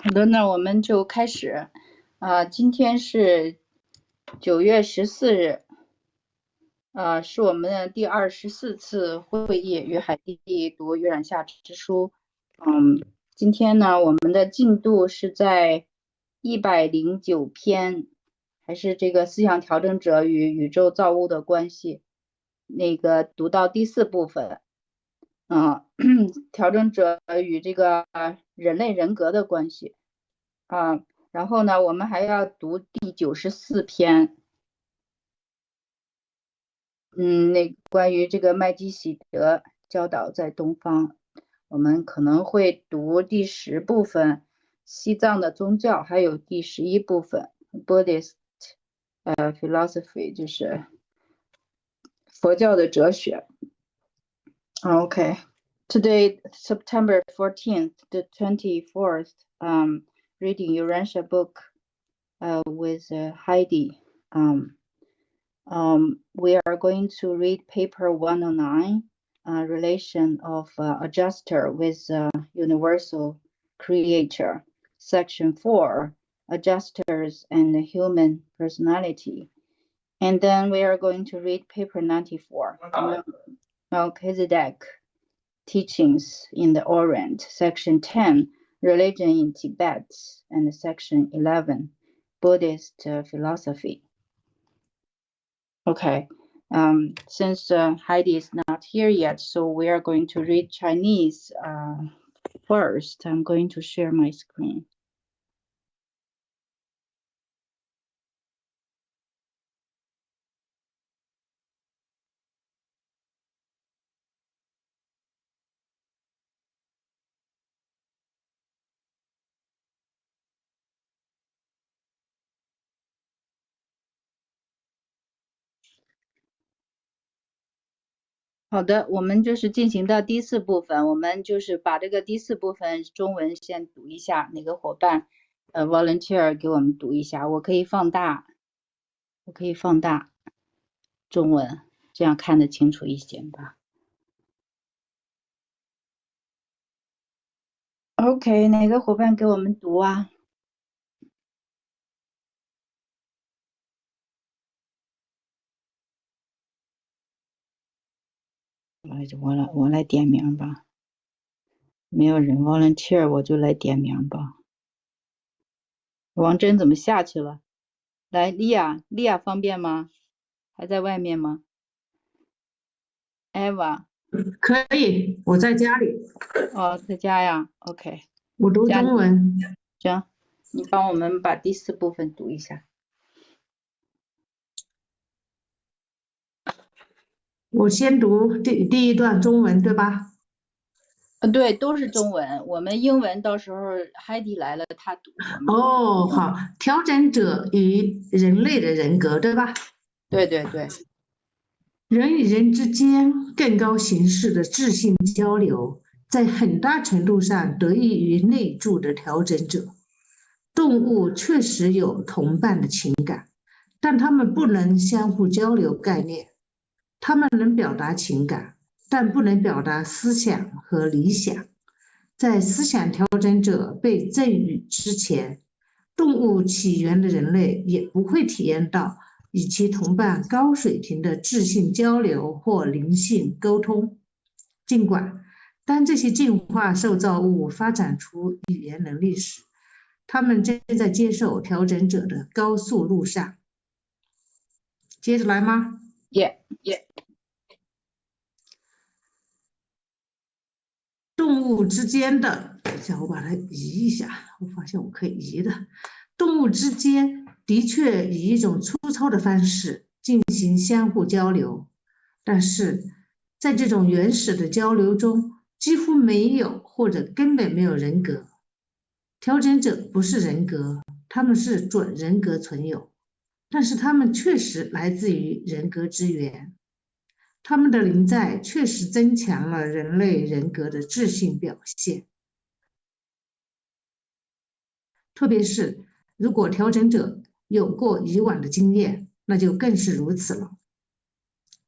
好的，那我们就开始。今天是9月14日，是我们的第24次会议，与海蒂读玉苒厦之书。今天呢，我们的进度是在109篇，还是这个思想调整者与宇宙造物的关系，读到第4部分。调整者与这个人类人格的关系。然后呢，我们还要读第94篇，关于这个麦基喜德教导在东方。我们可能会读第10部分西藏的宗教，还有第11部分 Buddhist philosophy， 就是佛教的哲学。Today, September 14th to 24th, reading Urantia book with Heidi. We are going to read paper 109, relation of adjuster with universal creator, section 4, adjusters and human personality. And then we are going to read paper 94, Melchizedek teachings in the Orient, section 10, religion in Tibet, and section 11, Buddhist philosophy. Since Heidi is not here yet, so we are going to read Chinese first. I'm going to share my screen.好的，我们就是进行到第4部分，我们就是把这个第4部分中文先读一下，哪个伙伴volunteer 给我们读一下，我可以放大中文，这样看得清楚一些吧。OK， 哪个伙伴给我们读啊？我来点名吧，没有人 volunteer 我就来点名吧。王真怎么下去了？来，莉亚方便吗？还在外面吗？ Eva 可以，我在家里。在家呀。OK， 我读中文。行，你帮我们把第4部分读一下。我先读第一段中文，对吧？对，都是中文。我们英文到时候 Heidi 来了，他读。好，调整者与人类的人格，对吧？对。人与人之间更高形式的智性交流，在很大程度上得益于内住的调整者。动物确实有同伴的情感，但它们不能相互交流概念。它们能表达情感，但不能表达思想和理想。在思想调整者被赠予之前，动物起源的人类也不会体验到与其同伴高水平的智性交流或灵性沟通。尽管当这些进化受造物发展出语言能力时，它们正在接受调整者的高速路上。接着来吗？ Yeah。动物之间的，等一下我把它移一下，我发现我可以移的。动物之间的确以一种粗糙的方式进行相互交流，但是在这种原始的交流中，几乎没有或者根本没有人格。调整者不是人格，他们是准人格存有，但是他们确实来自于人格之源。他们的临在确实增强了人类人格的智性表现，特别是如果调整者有过以往的经验，那就更是如此了。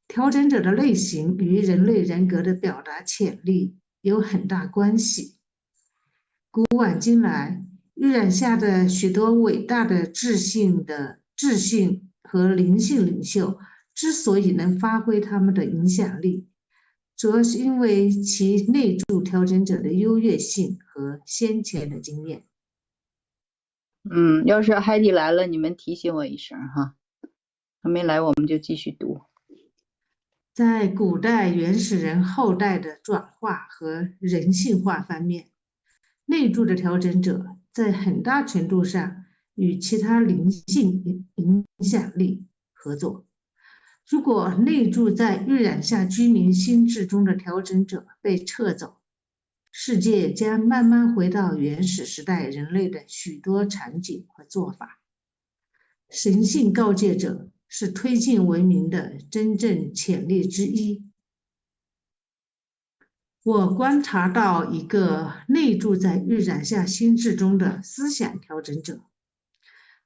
调整者的类型与人类人格的表达潜力有很大关系。古往今来，预染下的许多伟大的智性和灵性领袖之所以能发挥他们的影响力，主要是因为其内住调整者的优越性和先前的经验。要是海蒂来了，你们提醒我一声哈。他没来，我们就继续读。在古代原始人后代的转化和人性化方面，内住的调整者在很大程度上与其他灵性影响力合作。如果内住在预染下居民心智中的调整者被撤走，世界将慢慢回到原始时代人类的许多场景和做法。神性告诫者是推进文明的真正潜力之一。我观察到一个内住在预染下心智中的思想调整者，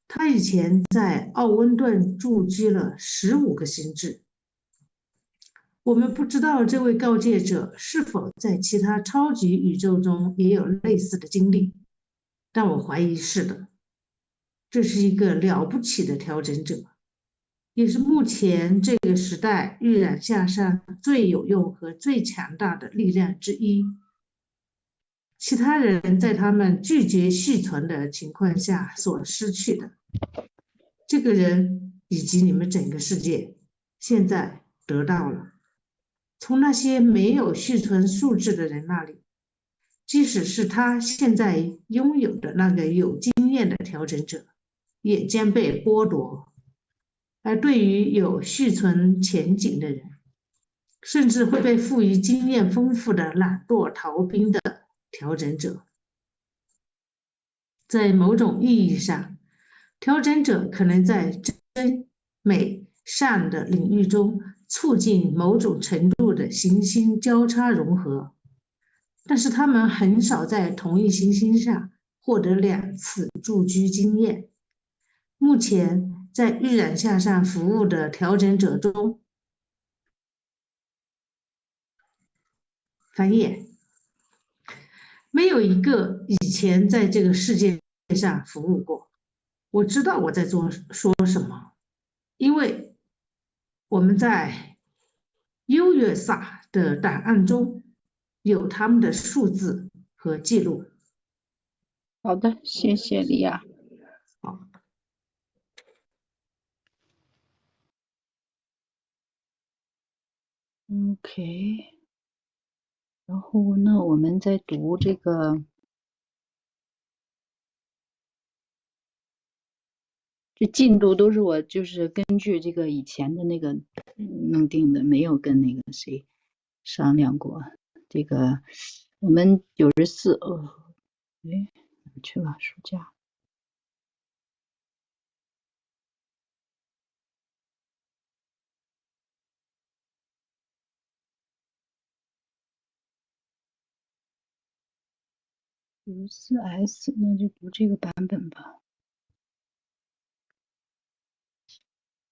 他以前在奥温顿驻居了15个心智。我们不知道这位告诫者是否在其他超级宇宙中也有类似的经历，但我怀疑是的。这是一个了不起的调整者，也是目前这个时代预染下上最有用和最强大的力量之一。其他人在他们拒绝续存的情况下所失去的，这个人以及你们整个世界现在得到了。从那些没有续存数字的人那里，即使是他现在拥有的那个有经验的调整者，也将被剥夺。而对于有续存前景的人，甚至会被赋予经验丰富的懒惰逃兵的调整者。在某种意义上，调整者可能在真、美、善的领域中促进某种程度的行星交叉融合，但是他们很少在同一行星上获得2次驻居经验。目前在预染下上服务的调整者中，翻页，没有一个以前在这个世界上服务过。我知道我在说什么，因为我们在优越萨的档案中有他们的数字和记录。好的，谢谢李亚。好。OK， 然后呢，我们在读这个，这进度都是我就是根据这个以前的那个弄定的，没有跟那个谁商量过。这个我们94，哪去了暑假94S，那就读这个版本吧。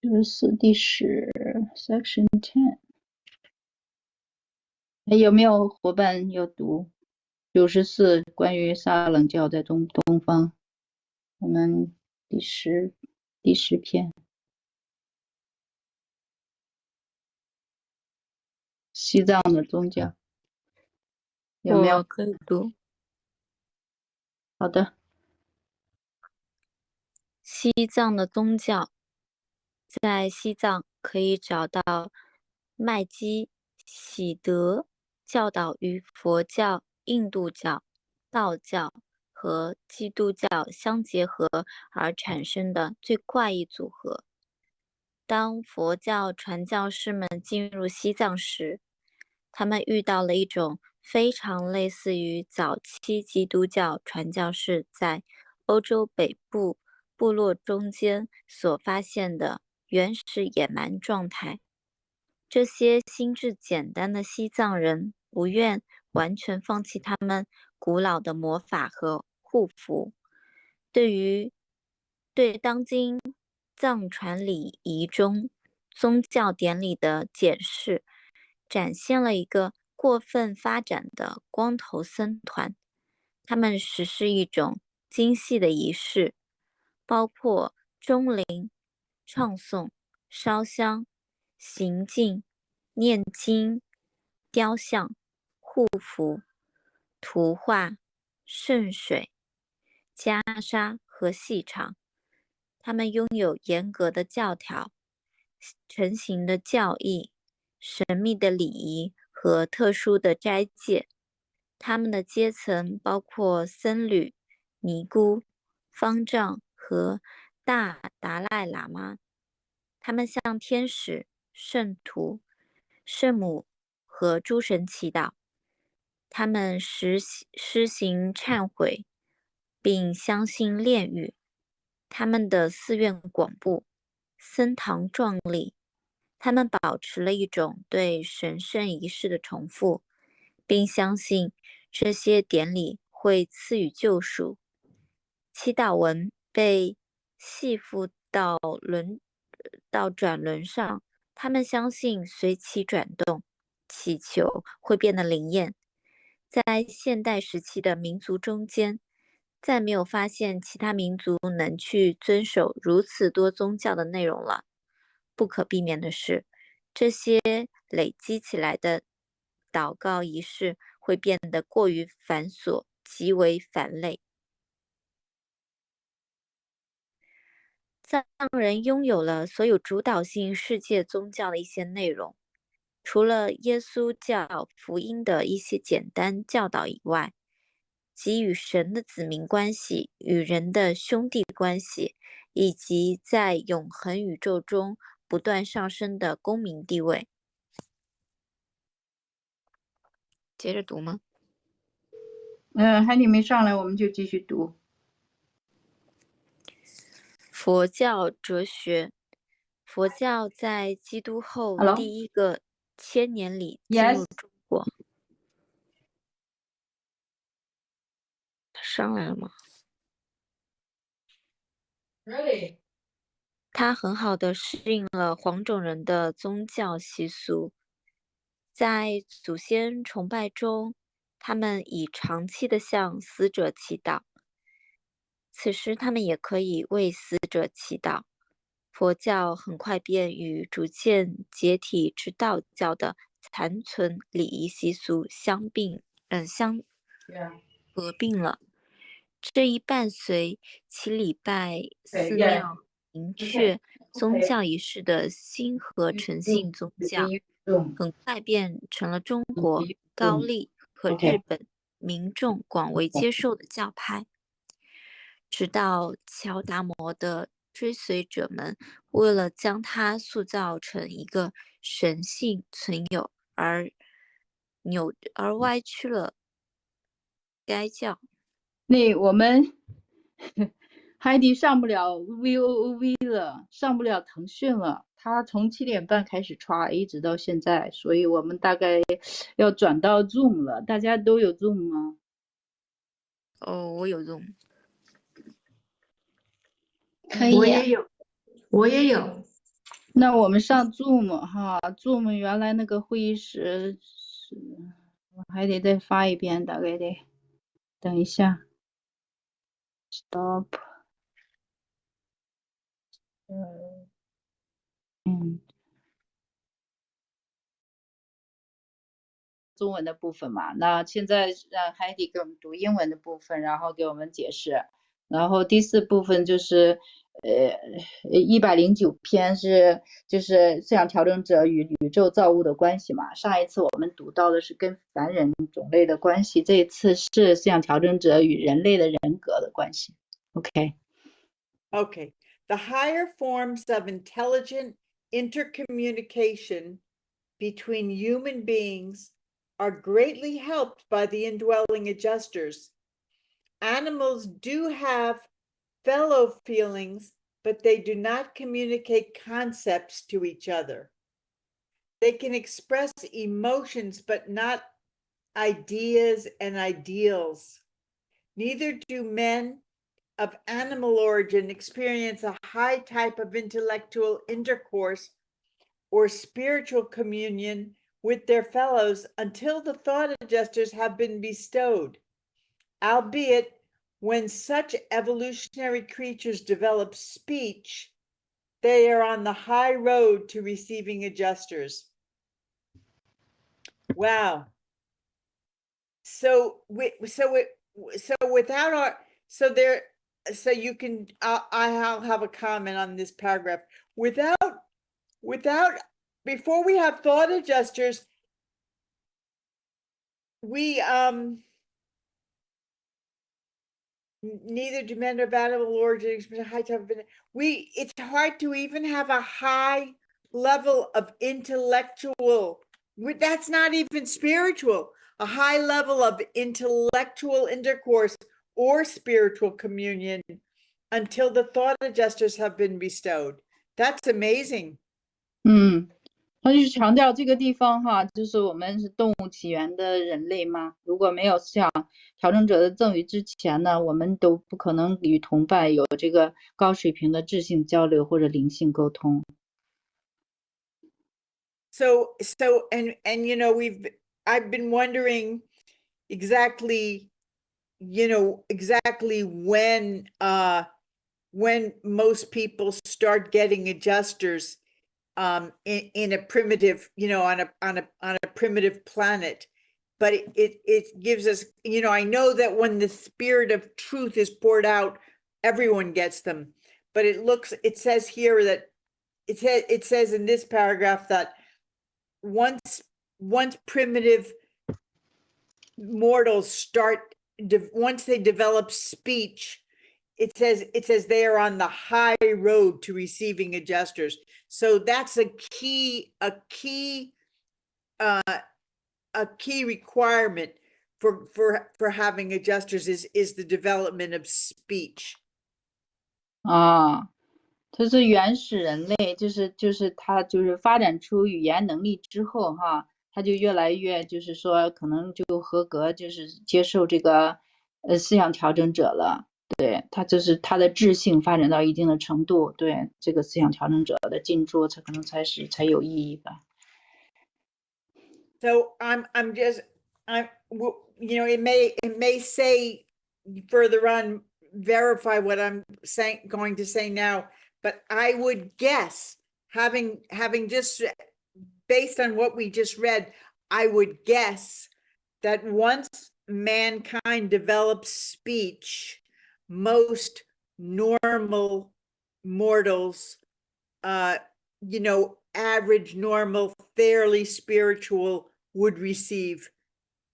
94第10 Section 10。有没有伙伴要读94关于撒冷教在东方？我们第10篇，西藏的宗教，有没有？我可以读。好的。西藏的宗教，在西藏可以找到麦基喜德教导于佛教、印度教、道教和基督教相结合而产生的最怪异组合。当佛教传教士们进入西藏时，他们遇到了一种非常类似于早期基督教传教士在欧洲北部部落中间所发现的原始野蛮状态。这些心智简单的西藏人不愿完全放弃他们古老的魔法和护符，对当今藏传礼仪中宗教典礼的解释，展现了一个过分发展的光头僧团。他们实施一种精细的仪式，包括钟灵、唱诵、烧香、行进、念经、雕像、护符、图画、圣水、袈裟和细场。他们拥有严格的教条、成型的教义、神秘的礼仪和特殊的斋戒。他们的阶层包括僧侣、尼姑、方丈和大达赖喇嘛。他们向天使、圣徒、圣母和诸神祈祷。他们施行忏悔，并相信炼狱。他们的寺院广布，僧堂壮丽。他们保持了一种对神圣仪式的重复，并相信这些典礼会赐予救赎。祈祷文被系附到转轮上，他们相信随其转动，祈求会变得灵验。在现代时期的民族中间，再没有发现其他民族能去遵守如此多宗教的内容了。不可避免的是，这些累积起来的祷告仪式会变得过于繁琐，极为繁累。藏人拥有了所有主导性世界宗教的一些内容，除了耶稣教福音的一些简单教导以外，即与神的子民关系、与人的兄弟关系，以及在永恒宇宙中不断上升的公民地位。接着读吗？海蒂没上来，我们就继续读。佛教哲学。佛教在基督后 Hello? 第一个千年里进入 Yes. 中国。他上来了吗？ Ready. 他很好的适应了黄种人的宗教习俗。在祖先崇拜中，他们以长期的向死者祈祷，此时他们也可以为死者祈祷。佛教很快便与逐渐解体之道教的残存礼仪习俗相合并了。这一伴随其礼拜寺庙明确宗教仪式的新和诚信宗教，很快便成了中国、高丽和日本民众广为接受的教派。直到乔达摩的追随者们为了将它塑造成一个神性存有而歪曲了该教。那我们海底上不了 VOOV 了，上不了腾讯了。他从7点半开始刷，一直到现在，所以我们大概要转到 Zoom 了。大家都有 Zoom 吗？我有 Zoom。可以。我也有。那我们上 Zoom 哈 ，Zoom 原来那个会议室是，我还得再发一遍，大概得等一下。Stop。中文的部分嘛，那现在让海底给我们读英文的部分，然后给我们解释。然后第4部分就是109篇就是思想调整者与宇宙造物的关系嘛。上一次我们读到的是跟凡人种类的关系，这一次是思想调整者与人类的人格的关系。Okay. The higher forms of intelligent intercommunication between human beings are greatly helped by the indwelling adjusters. Animals do have fellow feelings, but they do not communicate concepts to each other. They can express emotions, but not ideas and ideals. Neither do men of animal origin experience a high type of intellectual intercourse or spiritual communion with their fellows until the thought adjusters have been bestowed. Albeit, when such evolutionary creatures develop speech, they are on the high road to receiving adjusters. Wow. So without our, so you can, I'll have a comment on this paragraph. Before we have thought adjusters, we, neither demand of animal origin, high type of, it's hard to even have a high level of intellectual, that's not even spiritual, a high level of intellectual intercourse or spiritual communion until the thought adjusters have been bestowed. That's amazing. 他就是强调这个地方哈，就是我们是动物起源的人类嘛，如果没有思想调整者的赠予之前呢，我们都不可能与同伴有这个高水平的智性交流或者灵性沟通。So you know, I've been wondering exactly, you know, exactly when most people start getting adjusters in a primitive, you know, on a primitive planet. But it gives us, you know, I know that when the spirit of truth is poured out, everyone gets them. But it says here that it says in this paragraph that once primitive mortals once they develop speech, it says they are on the high road to receiving adjusters. So that's a key requirement for having adjusters is the development of speech. 它是原始人类，就是他就是发展出语言能力之后哈，他就越来越就是说可能就合格，就是接受这个思想调整者了。对，他就是他的智性发展到一定的程度，对这个思想调整者的进驻才可能才有意义吧。So I'm you know, it may say further on, verify what I'm going to say now, but I would guess, having just based on what we just read, I would guess that once mankind develops speech, most normal mortals, you know, average, normal, fairly spiritual would receive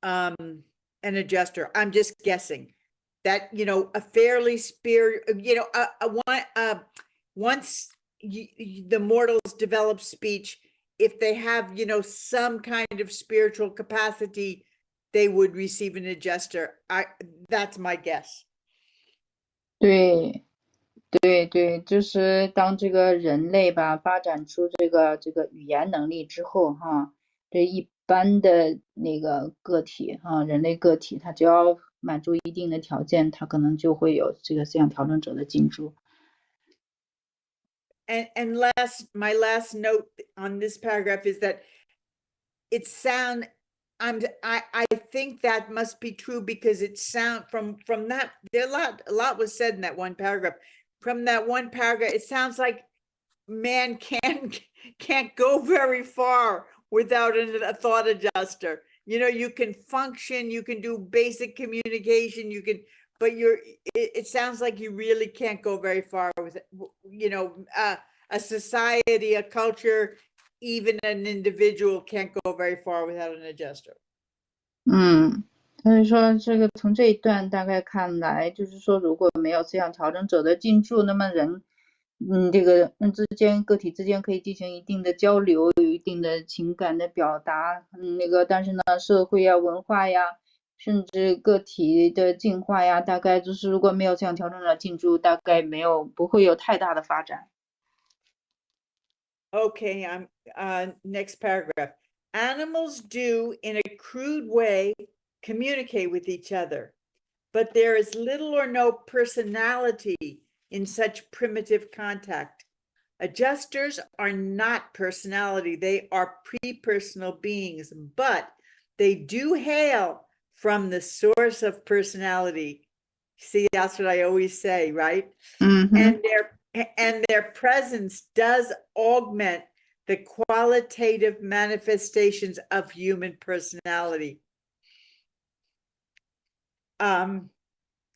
an adjuster. I'm just guessing that, you know, a fairly you know, once the mortals develop speech, if they have, you know, some kind of spiritual capacity, they would receive an adjuster. That's my guess. 对，就是当这个人类吧发展出这个语言能力之后哈，这一般的那个个体哈，人类个体，他只要满足一定的条件，他可能就会有这个思想调整者的进驻。And my last note on this paragraph is that I think that must be true because it sound from that there a lot was said in that one paragraph. From that one paragraph, it sounds like man can't go very far without a thought adjuster. You know, you can function, you can do basic communication, but it sounds like you really can't go very far with it. You know, a society, a culture, even an individual can't go very far without an adjuster. 所以说这个从这一段大概看来，就是说如果没有思想调整者的进驻，那么人这个个体之间可以进行一定的交流，有一定的情感的表达，但是呢社会呀文化呀甚至个体的进化呀，大概就是如果没有思想调整者进驻，大概不会有太大的发展。 Okay, next paragraph. Animals do in a crude way communicate with each other, but there is little or no personality in such primitive contact. Adjusters are not personality, they are pre-personal beings, but they do hail from the source of personality, See, that's what I always say, right? Mhm. And their presence does augment the qualitative manifestations of human personality.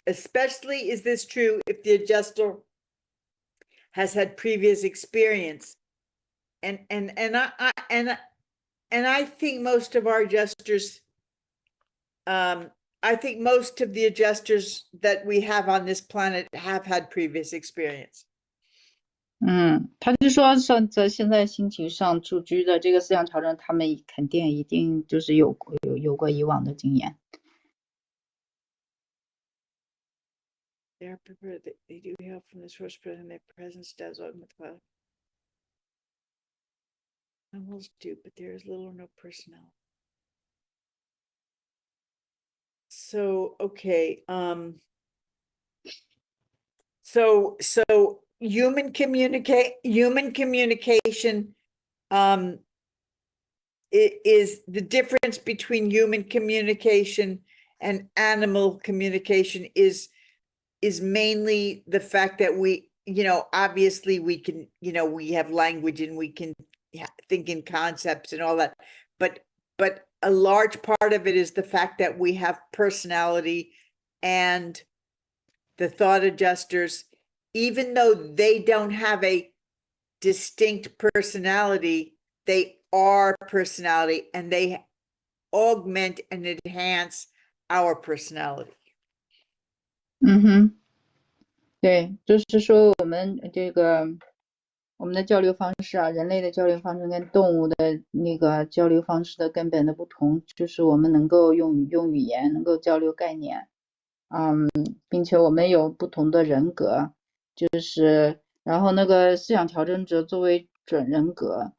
Especially is this true if the adjuster has had previous experience. And I think most of our adjusters, I think most of the adjusters that we have on this planet have had previous experience. 他就说在现在星球上住居的这个思想调整，他们肯定一定就是有过以往的经验。They are prepared. They do help from the source, but their presence does augment the cloud. Animals do, but there is little or no personnel. So okay, so human communication is the difference between human communication and animal communication is mainly the fact that we, obviously we can, we have language and we can think in concepts and all that, but a large part of it is the fact that we have personality, and the thought adjusters, even though they don't have a distinct personality, they are personality, and they augment and enhance our personality. 对，就是说我们我们的交流方式啊，人类的交流方式跟动物的那个交流方式的根本的不同，就是我们能够用语言，能够交流概念，并且我们有不同的人格，然后那个思想调整者作为准人格，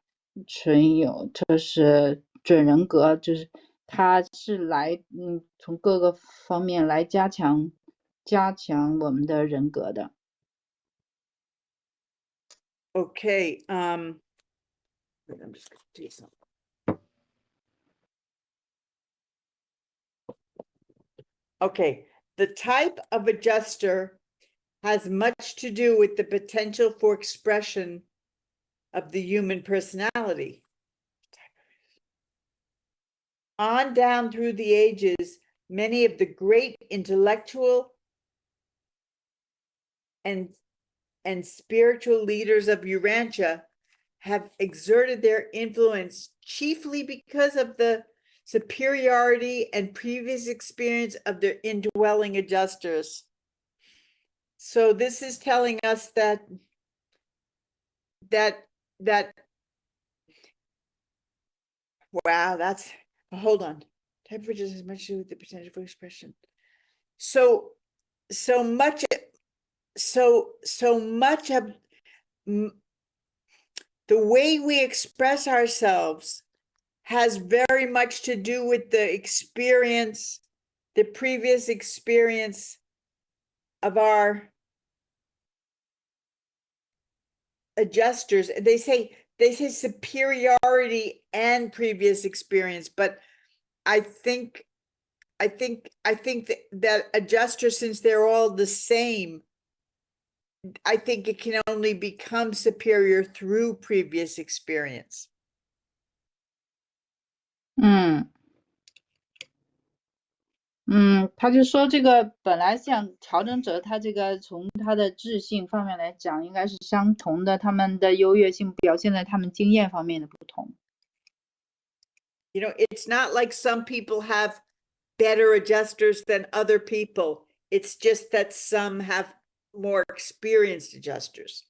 就是准人格，就是他是来从各个方面来加强我们的人格的。Okay, I'm just going to do something. Okay, the type of adjuster has much to do with the potential for expression of the human personality. On down through the ages, many of the great intellectual and spiritual leaders of Urantia have exerted their influence chiefly because of the superiority and previous experience of their indwelling adjusters. So this is telling us that wow, that's, hold on. Temperature has much to do with the potential for expression. So much of the way we express ourselves has very much to do with the experience, the previous experience of our adjusters. They say superiority and previous experience, but I think that adjusters, since they're all the same, I think it can only become superior through previous experience. 他就说这个本来像调整者，他这个从他的智性方面来讲，应该是相同的，他们的优越性表现在他们经验方面的不同。It's not like some people have better adjusters than other people. It's just that some have more experienced adjusters.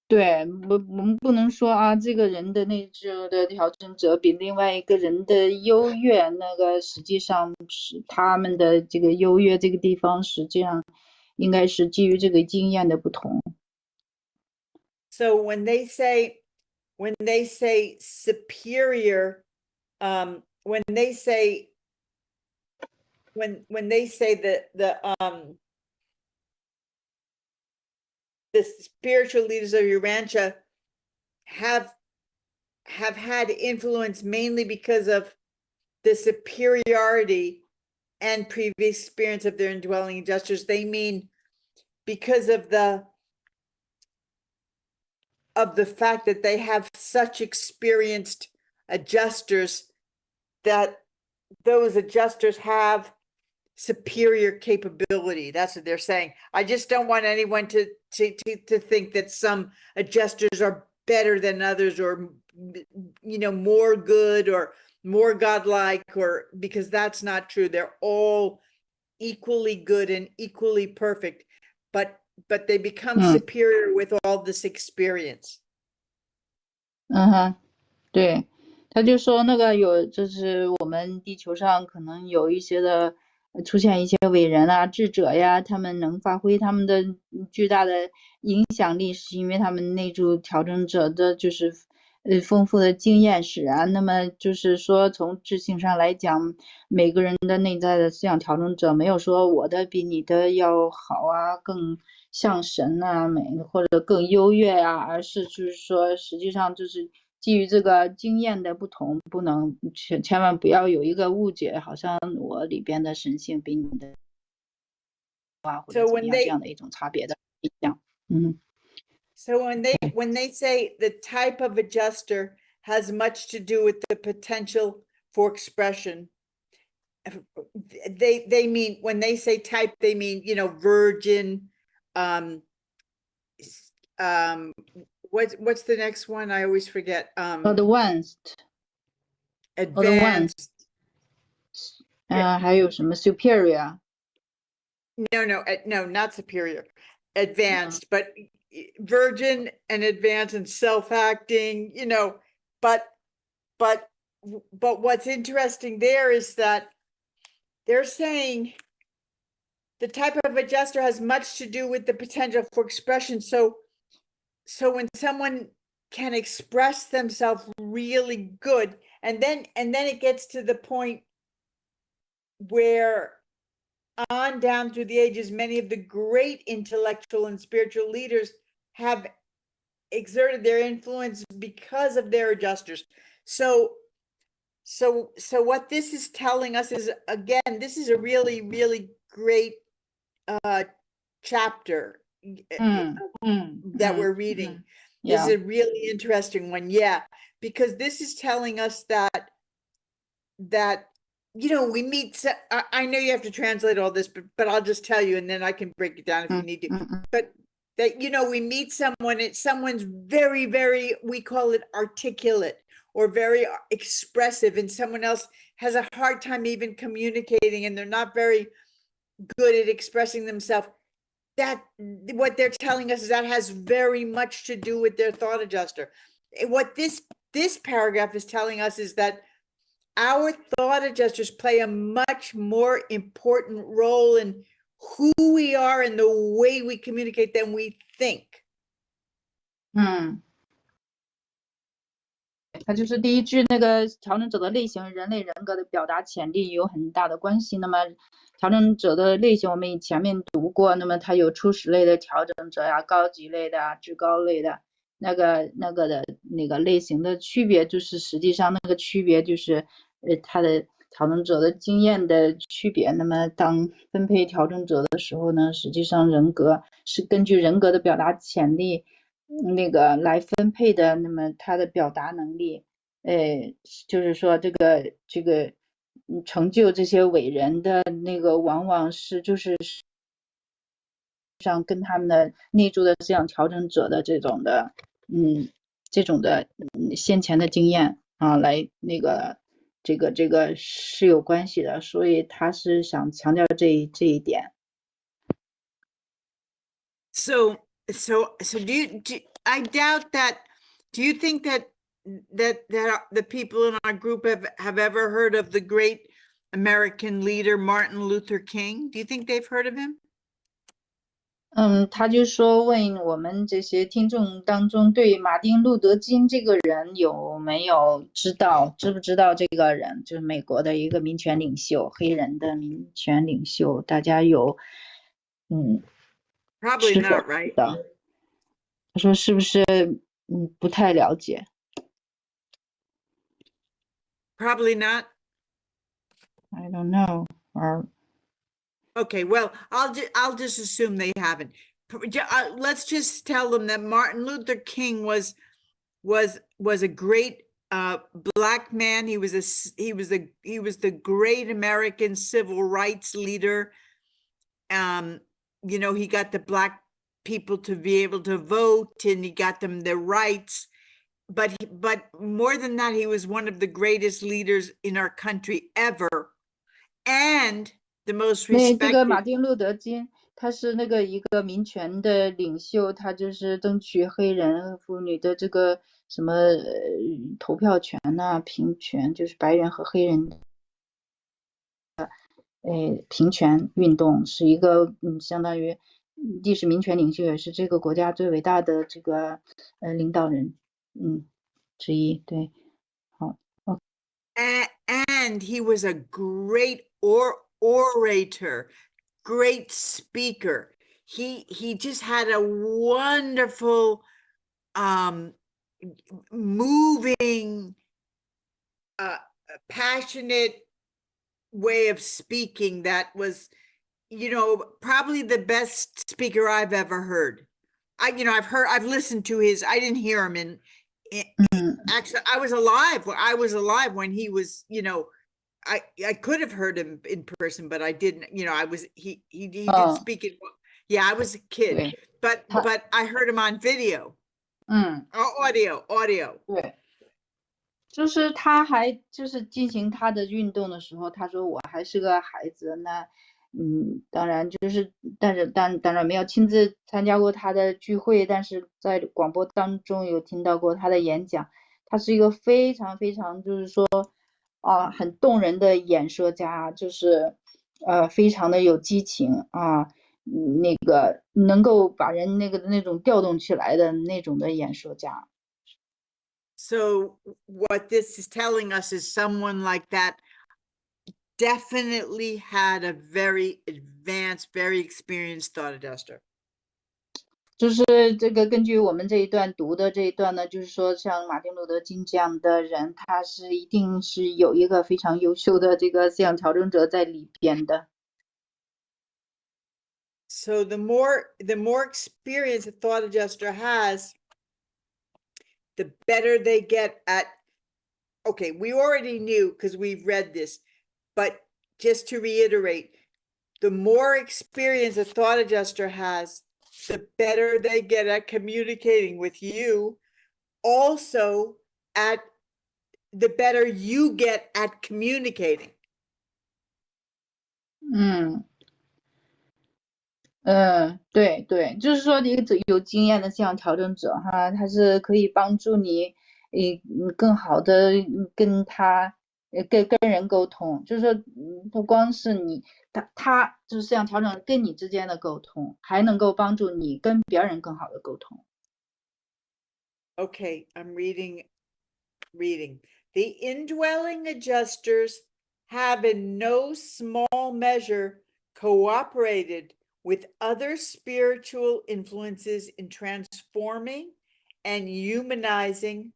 对，我们不能说啊，这个人的内置的调整者比另外一个人的优越，那个实际上是他们的这个优越这个地方，实际上应该是基于这个经验的不同。So when they say superior, when they say the spiritual leaders of Urantia have had influence mainly because of the superiority and previous experience of their indwelling adjusters. They mean because of the fact that they have such experienced adjusters, that those adjusters have superior capability. That's what they're saying. I just don't want anyone to think that some adjusters are better than others, or more good or more godlike, or because that's not true. They're all equally good and equally perfect, but they become superior with all this experience. 对，他就说那个就是我们地球上可能有一些的出现一些伟人啊、智者呀，他们能发挥他们的巨大的影响力，是因为他们内住调整者的就是丰富的经验史啊。那么就是说从智性上来讲，每个人的内在的思想调整者没有说我的比你的要好啊，更像神啊，或者更优越啊，而是就是说实际上就是基于这个经验的不同，不能千万不要有一个误解，好像我里边的神性比你的或者怎么样这样的一种差别的影响。So when they say the type of adjuster has much to do with the potential for expression, they mean, when they say type, they mean, virgin, what's the next one? I always forget. Advanced. 还有什么 superior? No, not superior. Advanced, but virgin and advanced and self-acting, but what's interesting there is that they're saying the type of adjuster has much to do with the potential for expression. So when someone can express themselves really good, and then it gets to the point where on down through the ages, many of the great intellectual and spiritual leaders have exerted their influence because of their adjusters. So what this is telling us is, again, this is a really, really great chapter that we're reading. Yeah. This is a really interesting one. Yeah, because this is telling us that we meet, I know you have to translate all this, but I'll just tell you, and then I can break it down if you need to. But that, we meet someone, someone's very, very, we call it articulate or very expressive, and someone else has a hard time even communicating, and they're not very good at expressing themselves. That what they're telling us is that has very much to do with their thought adjuster. What this paragraph is telling us is that our thought adjusters play a much more important role in who we are and the way we communicate than we think. 它就是第一句那个调整者的类型，人类人格的表达潜力有很大的关系。那么调整者的类型我们前面读过，那么它有初始类的调整者呀、高级类的啊、至高类的那个的那个类型的区别，就是实际上那个区别就是它的调整者的经验的区别。那么当分配调整者的时候呢，实际上人格是根据人格的表达潜力那个来分配的。那么他的表达能力就是说这个成就这些伟人的那个往往是就是上跟他们的内住的思想调整者的这种的先前的经验啊来那个这个是有关系的，所以他是想强调这一点。So I doubt that. Do you think that the people in our group have ever heard of the great American leader Martin Luther King? Do you think they've heard of him? 他就说问我们这些听众当中对马丁路德金这个人有没有知不知道这个人，就是美国的一个民权领袖，黑人的民权领袖，大家有Probably not, right? 他说是不是不太了解。 Probably not. I don't know. Okay, well, I'll just assume they haven't. Let's just tell them that Martin Luther King was a great black man. He was the great American civil rights leader. You know, he got the black people to be able to vote, and he got them their rights. But more than that, he was one of the greatest leaders in our country ever, and the most 那这个 respected. 马丁路德金，他是那个一个民权的领袖，他就是争取黑人和妇女的这个什么投票权呐、平权，就是白人和黑人的平权运动，是一个相当于历史民权领袖，也是这个国家最伟大的这个领导人之一。对，好。And he was a great orator, great speaker. He just had a wonderful, moving, passionate way of speaking that was, you know, probably the best speaker I've ever heard. I've listened to his, I didn't hear him actually, I was alive when he was, you know, I could have heard him in person, but I didn't, you know, he did speak in, yeah, I was a kid, but I heard him on video. Audio. 对，就是他还就是进行他的运动的时候，他说我还是个孩子，那当然就是但是当然没有亲自参加过他的聚会，但是在广播当中有听到过他的演讲。他是一个非常非常就是说很动人的演说家，就是非常的有激情那个能够把人那种调动起来的那种的演说家。So what this is telling us is someone like that definitely had a very advanced, very experienced thought adjuster. 就是这个根据我们这一段读的这一段呢，就是说像马丁路德金这样的人，他是一定是有一个非常优秀的这个思想调整者在里边的。So the more experience a thought adjuster has, the better they get at, okay, we already knew because we've read this, but just to reiterate, the more experience a thought adjuster has, the better they get at communicating with you. Also, the better you get at communicating. 对对，就是说一个有经验的思想调整者他是可以帮助你更好的跟人沟通，就是说不光是你他就是思想调整跟你之间的沟通，还能够帮助你跟别人更好的沟通。Okay, I'm reading. The indwelling adjusters have in no small measure cooperated with other spiritual influences in transforming and humanizing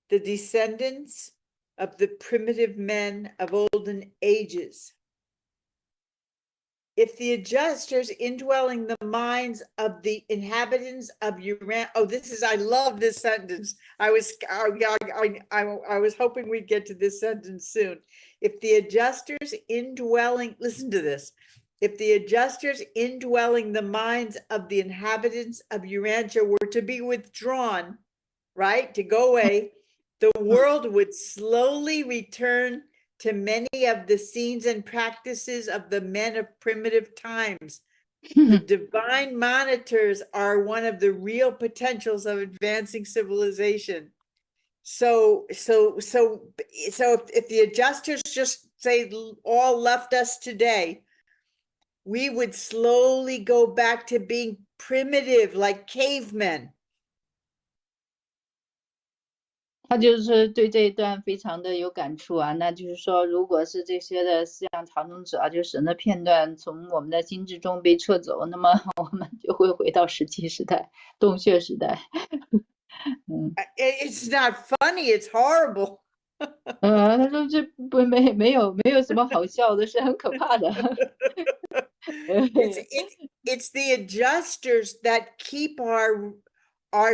the descendants of the primitive men of olden ages. If the adjusters indwelling the minds of the inhabitants of Uranus, I love this sentence. I was hoping we'd get to this sentence soon. If the adjusters indwelling, listen to this. If the adjusters indwelling the minds of the inhabitants of Urantia were to be withdrawn, right, to go away, the world would slowly return to many of the scenes and practices of the men of primitive times. The divine monitors are one of the real potentials of advancing civilization. So if the adjusters just say all left us today, we would slowly go back to being primitive like cavemen. 他就是对这一段非常的有感触那就是说如果是这些的思想调整者就神的片段从我们的心智中被撤走，那么我们就会回到石器时代、洞穴时代。It's not funny, it's horrible. 他说这不没有什么好笑的，是很可怕的。It's the adjusters that keep our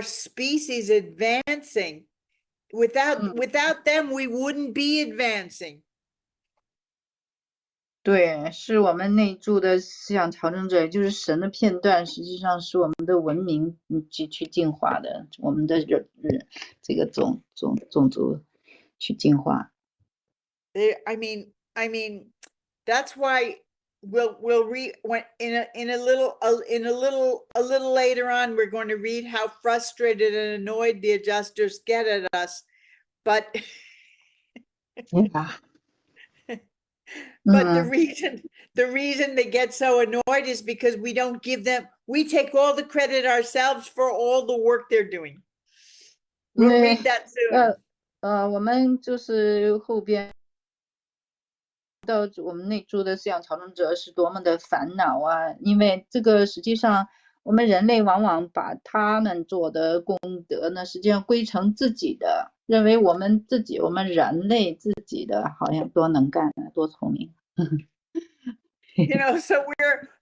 species advancing. Without them, we wouldn't be advancing. 对，是我们内住的思想调整者，也就是神的片段，实际上是我们的文明去进化的，我们的这个种族去进化。I mean, that's why we'll read when a little later on, we're going to read how frustrated and annoyed the adjusters get at us, but Yeah. but the reason they get so annoyed is because we take all the credit ourselves for all the work they're doing. We'll read that soon. 我们就是后边到我们内住的思想调整者是多么的烦恼啊！因为这个实际上我们人类往往把他们做的功德呢，实际上归成自己的，认为我们人类自己的好像多能干啊，多聪明。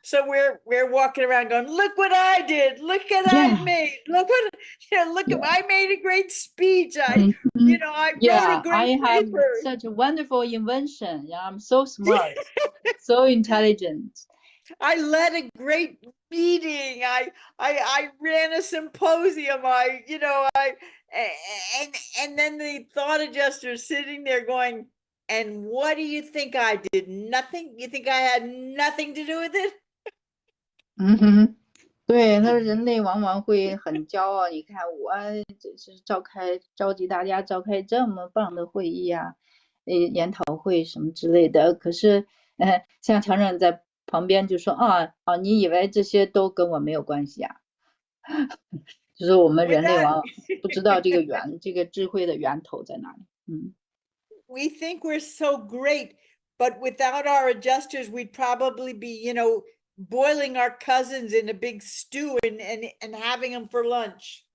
So we're walking around going, look what I did, look what I made, look I made a great speech, I wrote a great I have paper. such a wonderful invention. Yeah, I'm so smart, so intelligent. I led a great meeting. I ran a symposium. And then the thought adjuster sitting there going, and what do you think I did? Nothing? You think I had nothing to do with it? 对，他说人类往往会很骄傲。你看我这是召集大家召开这么棒的会议啊，研讨会什么之类的。可是，像常常在旁边就说你以为这些都跟我没有关系啊？就是我们人类往往不知道这个智慧的源头在哪里。We think we're so great, but without our adjusters, we'd probably be, boiling our cousins in a big stew and having them for lunch.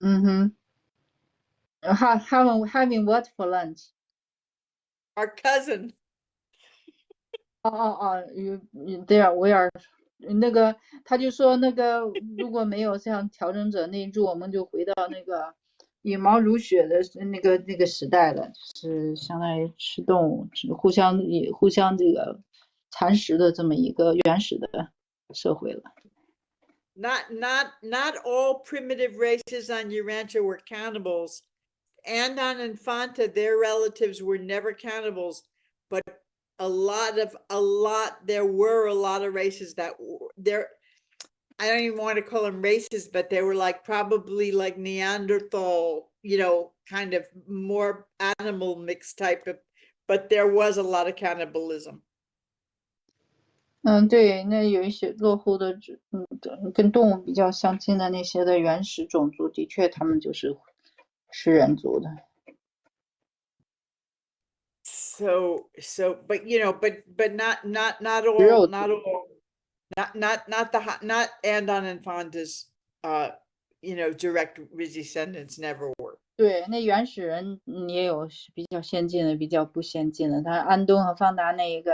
Having what for lunch? Our cousin. There we are. 那个他就说如果没有像调整者内住，我们就回到那个羽毛如雪的那个时代了，就是相当于吃动物，互相这个蚕食的这么一个原始的社会了。Not all primitive races on Urantia were cannibals. Andon and Fanta, their relatives were never cannibals, but there were a lot of races that I don't even want to call them races, but they were probably like Neanderthal, kind of more animal mix type of, but there was a lot of cannibalism. 对，那有一些落后的跟动物比较相近的那些的原始种族，的确他们就是吃人族的。So, but not all, not Andon and Fanta's, direct descendants never were. 对，那原始人也有比较先进的，比较不先进的。他安东和方达那个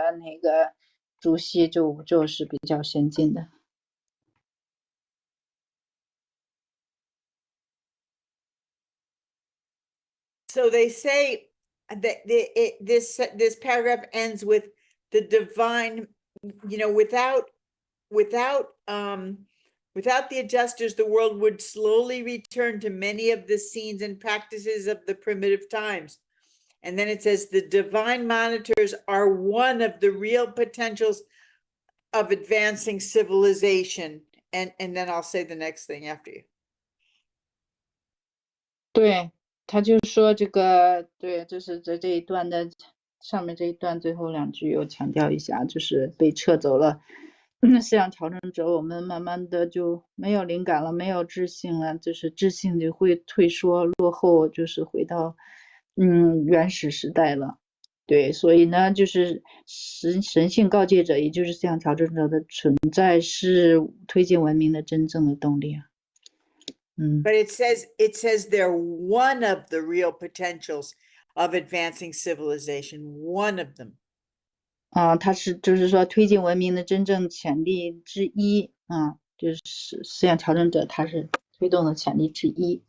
族系就是比较先进的。So they say that this paragraph ends with the divine, without the adjusters, the world would slowly return to many of the scenes and practices of the primitive times. And then it says the divine monitors are one of the real potentials of advancing civilization. And then I'll say the next thing after you. 对，他就说这个，对，就是在这一段的上面这一段最后两句又强调一下，就是被撤走了。思想调整者，我们慢慢的就没有灵感了，没有智性了，就是智性就会退缩落后，就是回到原始时代了。对，所以呢，就是神性告诫者，也就是思想调整者的存在，是推进文明的真正的动力啊。But it says they're one of the real potentials of advancing civilization, one of them. 它是就是说推进文明的真正潜力之一啊，就是思想调整者，它是推动的潜力之一。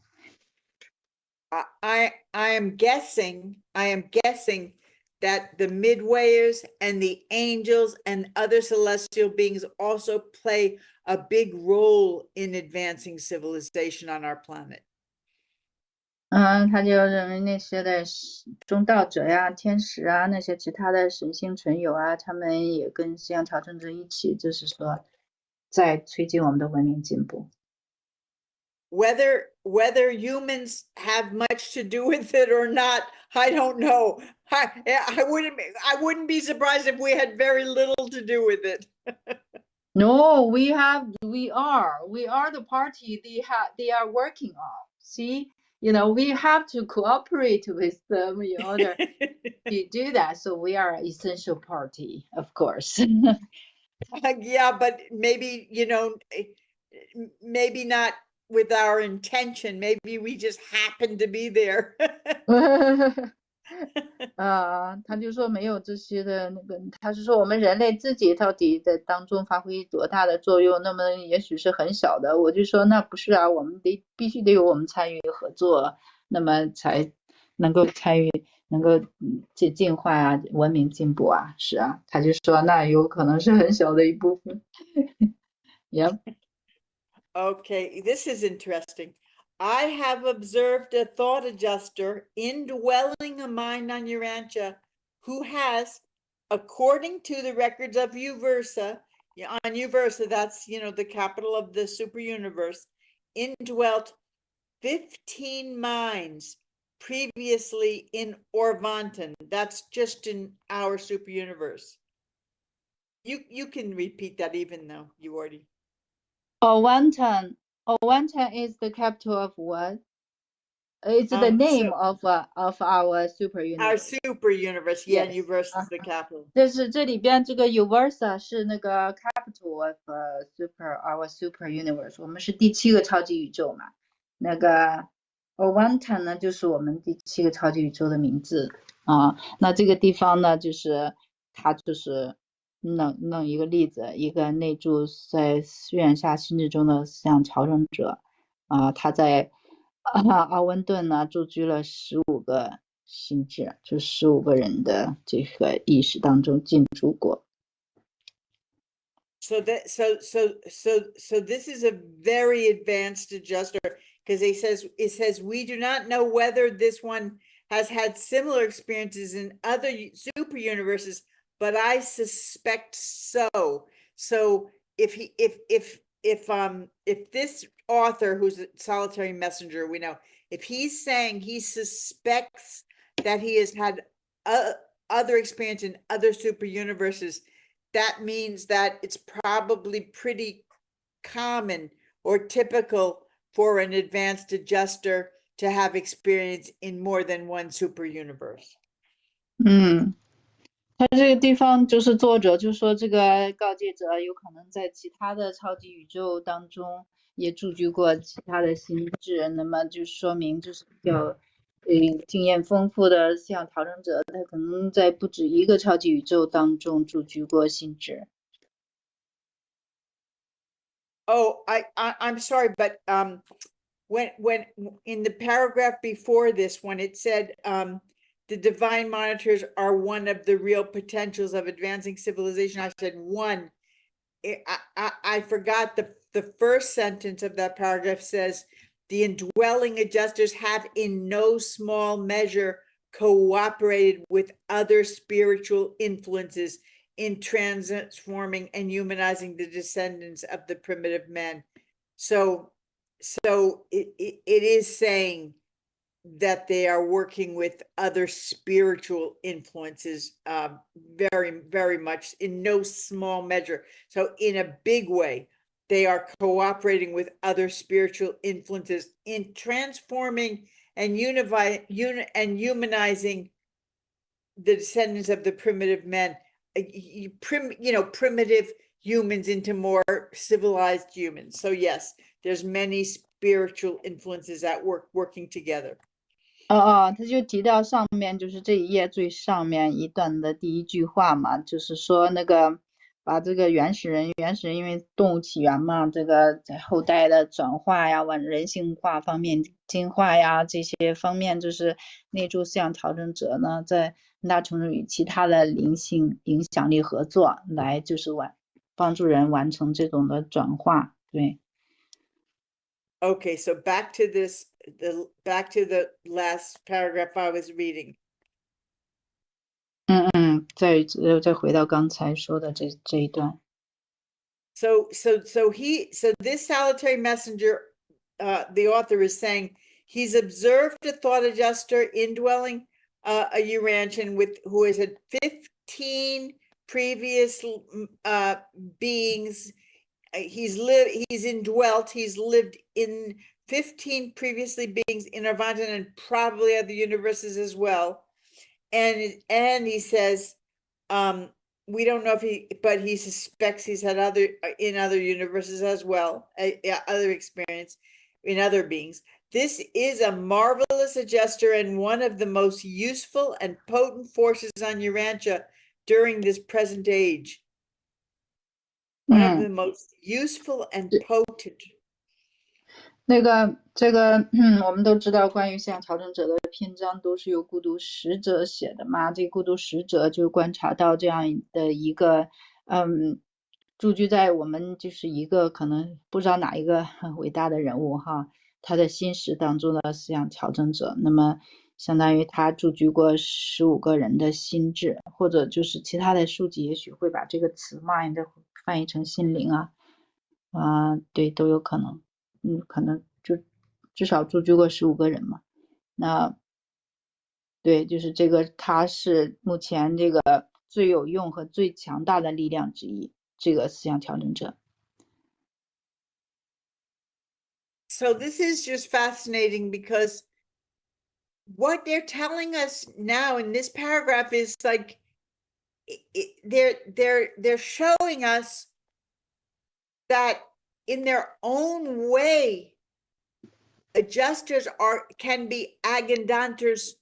I am guessing that the midwayers and the angels and other celestial beings also play a big role in advancing civilization on our planet. 他就认为那些的中道者呀、天使啊、那些其他的神星存有啊，他们也跟思想调整者一起，就是说在推进我们的文明进步。Whether humans have much to do with it or not, I don't know. I wouldn't be surprised if we had very little to do with it. No, we are the party they are working on. See, we have to cooperate with them in order to do that. So we are an essential party, of course. Yeah, but maybe, maybe not with our intention. Maybe we just happen to be there. 他就说没有这些的那个，他是说我们人类自己到底在当中发挥多大的作用，那么也许是很小的。我就说那不是啊，我们必须得有我们参与合作，那么才能够参与，能够进化啊，文明进步啊，是啊。他就说那有可能是很小的一部分。Yep. Okay, this is interesting. I have observed a thought adjuster indwelling a mind on Urantia who has, according to the records of Uversa, on Uversa, that's, the capital of the super universe, indwelt 15 minds previously in Orvanton. That's just in our super universe. You can repeat that even though you already. Orvanton is the capital of what? It's the name of our super universe. Our super universe, yeah, Yes. Uversa is the capital. 这里边这个 Uversa 是那个 capital of our super universe。我们是第7个超级宇宙嘛。那个 Orvanton 呢，就是我们第7个超级宇宙的名字啊。那这个地方呢，就是它就是弄一个例子，一个内住在月下心智中的思想调整者啊，他在奥温顿呢驻居了15个心智，就15个人的这个意识当中进驻过。So this is a very advanced adjuster because it says we do not know whether this one has had similar experiences in other super universes, but I suspect so. So if this author, who's a solitary messenger, we know, if he's saying he suspects that he has had other experience in other super universes, that means that it's probably pretty common or typical for an advanced adjuster to have experience in more than one super universe. 他这个地方就是作者就说这个告诫者有可能在其他的超级宇宙当中也驻居过其他的心智，那么就说明就是比较经验丰富的思想调整者，他可能在不止一个超级宇宙当中驻居过心智。Oh, I'm sorry, but when in the paragraph before this one, it said the divine monitors are one of the real potentials of advancing civilization. I said one. I forgot the first sentence of that paragraph says the indwelling adjusters have in no small measure cooperated with other spiritual influences in transforming and humanizing the descendants of the primitive men. So it is saying that they are working with other spiritual influences very, very much in no small measure. So in a big way, they are cooperating with other spiritual influences in transforming and humanizing the descendants of the primitive men, primitive humans into more civilized humans. So yes, there's many spiritual influences at work working together. 他就提到上面就是这一页最上面一段的第一句话嘛，就是说那个把这个原始人因为动物起源嘛，这个在后代的转化呀、往人性化方面进化呀这些方面，就是内住思想调整者呢，在很大程度与其他的灵性影响力合作，来就是帮助人完成这种的转化，对。Okay, so back to the last paragraph I was reading. 再回到刚才说的这一段。So this solitary messenger, the author is saying he's observed a thought adjuster indwelling a Urantian who has had 15 previous beings. He's lived in 15 previously beings in Arvantan and probably other universes as well. And he says, we don't know but he suspects he's had in other universes as well, other experience in other beings. This is a marvelous adjuster and one of the most useful and potent forces on Urantia during this present age. One of the most useful and potent. 我们都知道关于思想调整者的篇章都是由孤独使者写的嘛，这孤独使者就观察到这样的一个驻居在我们就是一个可能不知道哪一个很伟大的人物哈，他的心识当中的思想调整者，那么相当于他驻居过15个人的心智，或者就是其他的书籍也许会把这个词 mind 翻译成心灵对，都有可能。可能就至少驻居过15个人嘛。那对，就是这个他是目前这个最有用和最强大的力量之一，这个思想调整者。So this is just fascinating because what they're telling us now in this paragraph is like they're showing us that in their own way, adjusters can be agandanters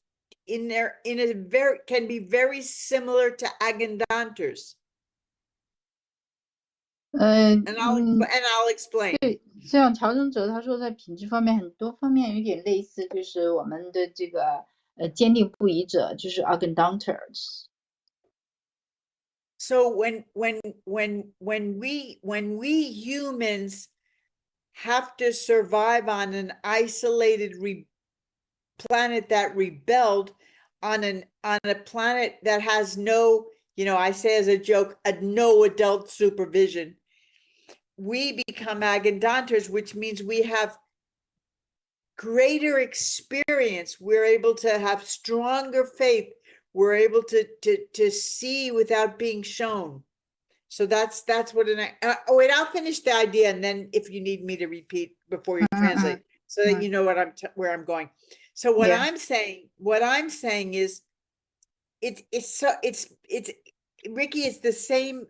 can be very similar to agandanters. And I'll explain. 对，思想调整者他说在品质方面很多方面有点类似，就是我们的这个坚定不移者，就是 agandanters。So when we humans have to survive on an isolated planet that rebelled, on a planet that has no, I say as a joke, no adult supervision, we become agandanters, which means we have greater experience. We're able to have stronger faith. We're able to see without being shown. So that's what wait, I'll finish the idea, and then if you need me to repeat before you translate, so that you know where I'm going. So what I'm saying is, it's Ricky, it's the same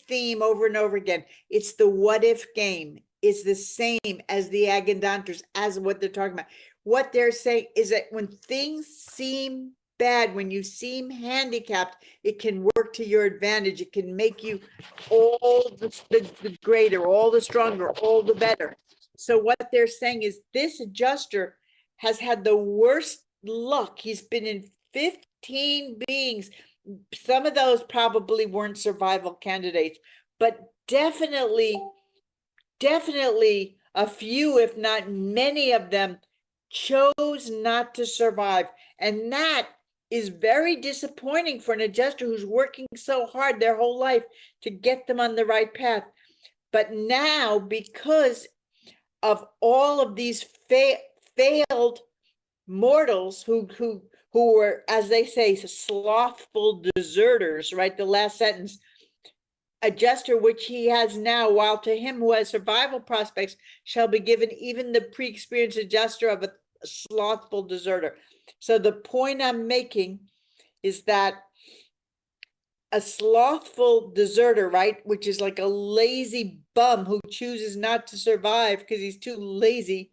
theme over and over again. It's the what if game. It's the same as the agandanters, as what they're talking about. What they're saying is that when things seem bad, when you seem handicapped, it can work to your advantage. It can make you all the greater, all the stronger, all the better. So what they're saying is this adjuster has had the worst luck. He's been in 15 beings. Some of those probably weren't survival candidates, but definitely a few, if not many of them, chose not to survive. And that is very disappointing for an adjuster who's working so hard their whole life to get them on the right path. But now, because of all of these failed mortals who were, as they say, slothful deserters, right? The last sentence, adjuster which he has now, while to him who has survival prospects shall be given even the pre-experienced adjuster of a slothful deserter. So the point I'm making is that a slothful deserter, right, which is like a lazy bum who chooses not to survive because he's too lazy,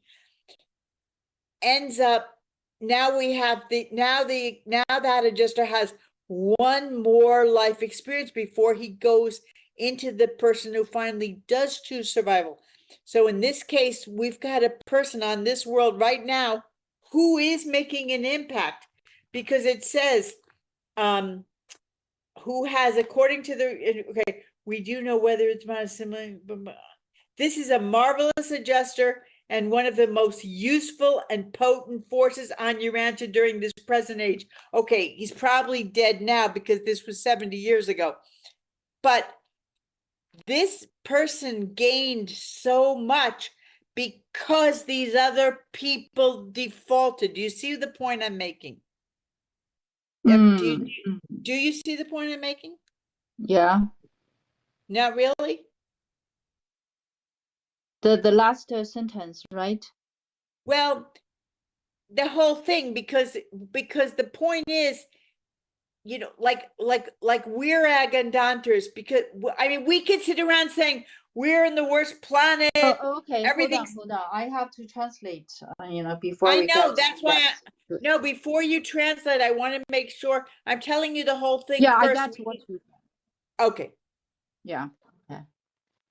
ends up now we have now that adjuster has one more life experience before he goes into the person who finally does choose survival. So in this case, we've got a person on this world right now who is making an impact, because it says, who has, according to the, okay, we do know whether it's similar. This is a marvelous adjuster and one of the most useful and potent forces on Urantia during this present age. Okay, he's probably dead now because this was 70 years ago. But this person gained so much because these other people defaulted. Do you see the point I'm making? Do you see the point I'm making? Yeah. Not really? The last sentence, right? Well, the whole thing, because the point is, you know, like we're agandanters, because I mean, we can sit around saying we're in the worst planet. Oh, okay, everything's... hold on. I have to translate, you know, before I we know, get that's why no, before you translate, I want to make sure I'm telling you the whole thing yeah, first. I got what you Okay. Yeah. Okay.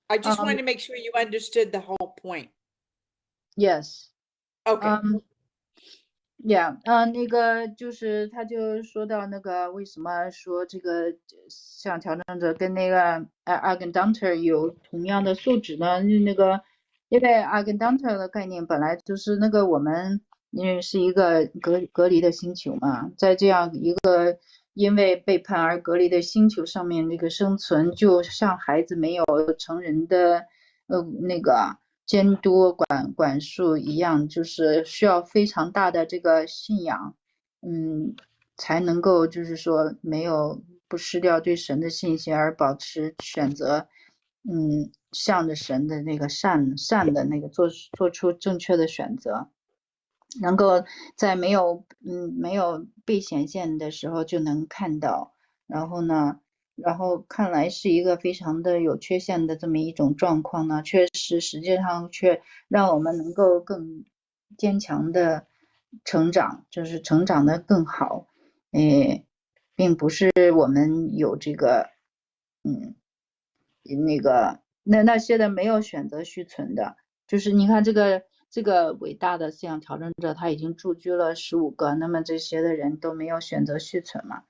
I just wanted to make sure you understood the whole point. Yes. Okay. Yeah,那个就是他就说到那个为什么说这个像调整者跟那个agandanta 有同样的素质呢？那个因为 agandanta 的概念本来就是那个我们因为是一个隔离的星球嘛，在这样一个因为背叛而隔离的星球上面，那个生存就像孩子没有成人的那个监督管束一样，就是需要非常大的这个信仰，才能够就是说不失掉对神的信心，而保持选择，向着神的那个善的那个做出正确的选择，能够在没有被显现的时候就能看到，然后看来是一个非常的有缺陷的这么一种状况呢，确实实际上却让我们能够更坚强的成长，就是成长的更好，并不是我们有这个那些的没有选择续存的，就是你看这个伟大的思想调整者，他已经驻居了15个，那么这些的人都没有选择续存嘛，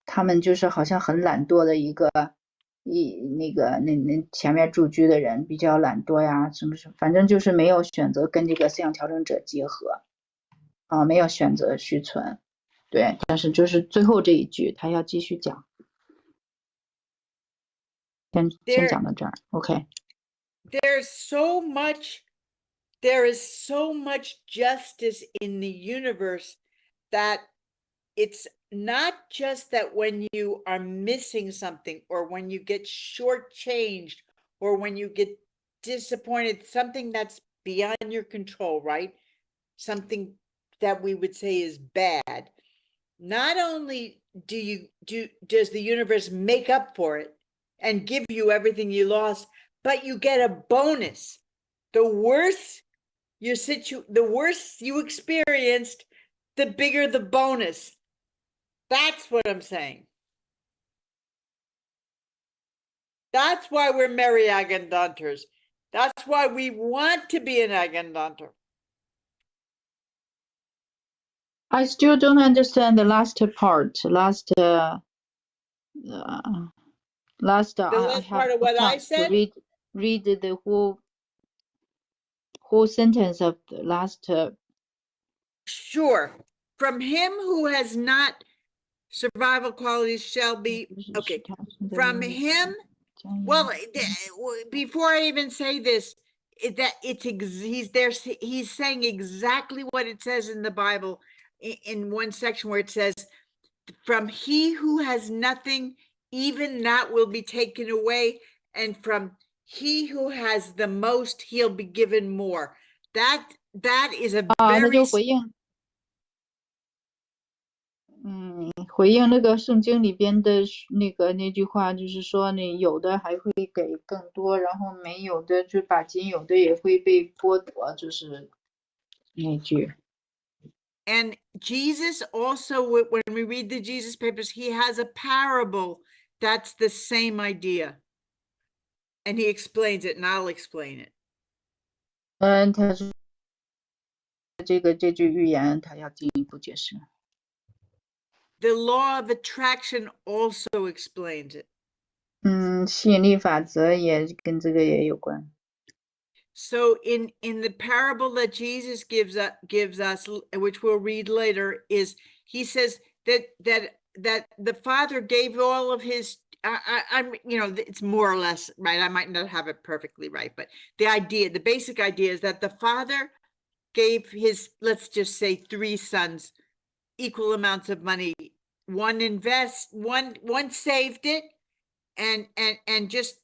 他们就是好像很懒惰的那前面驻居的人比较懒惰呀，什么反正就是没有选择跟这个思想调整者结合，没有选择续存，对，但是就是最后这一句他要继续讲，先讲到这儿 ，OK。 There is so much justice in the universe that it's not just that when you are missing something, or when you get shortchanged, or when you get disappointed, something that's beyond your control, right? Something that we would say is bad. Not only does the universe make up for it and give you everything you lost, but you get a bonus. The worse you experienced, the bigger the bonus. That's what I'm saying. That's why we're merry agandanters. That's why we want to be an agandanter. I still don't understand the last part. The last part of what I said? Read the whole sentence of the last. Sure. From him who has not survival qualities shall be, okay. From him, well, before I even say this, he's saying exactly what it says in the Bible in one section where it says, from he who has nothing, even that will be taken away, and from he who has the most, he'll be given more. That is a very 回应那个圣经里边的那句话，就是说你有的还会给更多，然后没有的就把仅有的也会被剥夺，就是那句。And Jesus also, when we read the Jesus papers, he has a parable that's the same idea. And he explains it, and I'll explain it. 他说这句寓言，他要进一步解释。The law of attraction also explains it. 吸引力法则也跟这个也有关。So in the parable that Jesus gives us, which we'll read later, is he says that the Father gave all of his. I'm it's more or less right. I might not have it perfectly right, but the basic idea is that the Father gave his, let's just say, 3 sons equal amounts of money. One saved it and just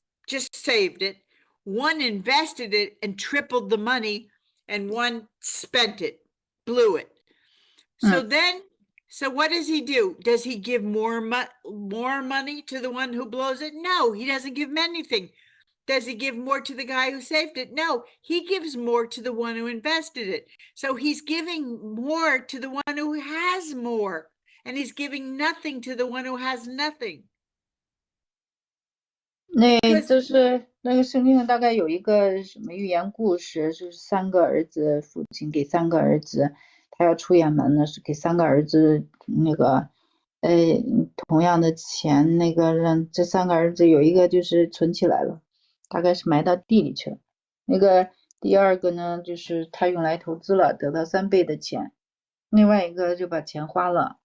saved it. One invested it and tripled the money, and one spent it, blew it. So what does he do? Does he give more money to the one who blows it? No, he doesn't give him anything. Does he give more to the guy who saved it? No, he gives more to the one who invested it. So he's giving more to the one who has more, and he's giving nothing to the one who has nothing. 就是那个圣经上大概有一个什么寓言故事，就是3个儿子，父亲给3个儿子，他要出远门呢，是给3个儿子同样的钱，让这3个儿子有一个就是存起来了，大概是埋到地里去了。第二个呢，就是他用来投资了，得到3倍的钱，另外一个就把钱花了。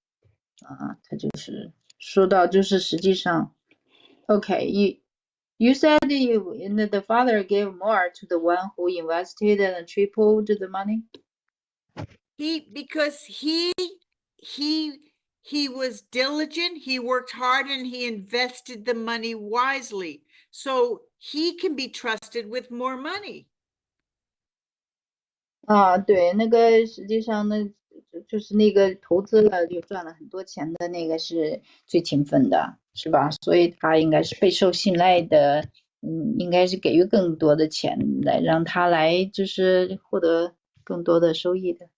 他就是说到就是实际上 You said the father gave more to the one who invested and tripled the money. Because he was diligent, he worked hard, and he invested the money wisely. So he can be trusted with more money. 对，实际上呢，就是投资了就赚了很多钱的那个是最勤奋的，是吧？所以他应该是备受信赖的，应该是给予更多的钱来让他来就是获得更多的收益的。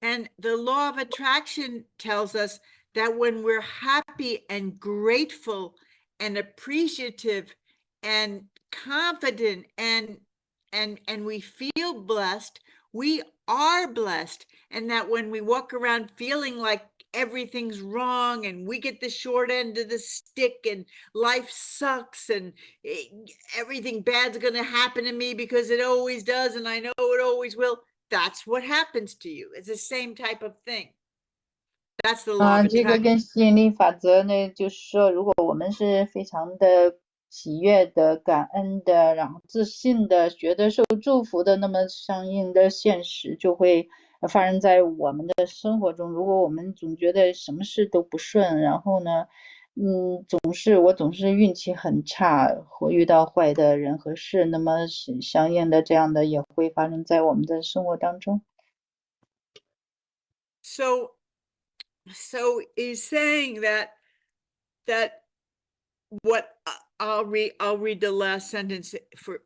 And the law of attraction tells us that when we're happy and grateful and appreciative and confident and we feel blessed, we are blessed. And that when we walk around feeling like everything's wrong and we get the short end of the stick and life sucks and everything bad's going to happen to me because it always does and I know it always will, that's what happens to you. It's the same type of thing. That's the law of attraction. 这个跟吸引力法则呢，就是说如果我们是非常的喜悦的、感恩的，然后自信的，觉得受祝福的，那么相应的现实就会发生在我们的生活中。如果我们总觉得什么事都不顺，然后呢，我总是运气很差，会遇到坏的人和事，那么相应的这样的也会发生在我们的生活当中。So he's saying that what I'll read the last sentence for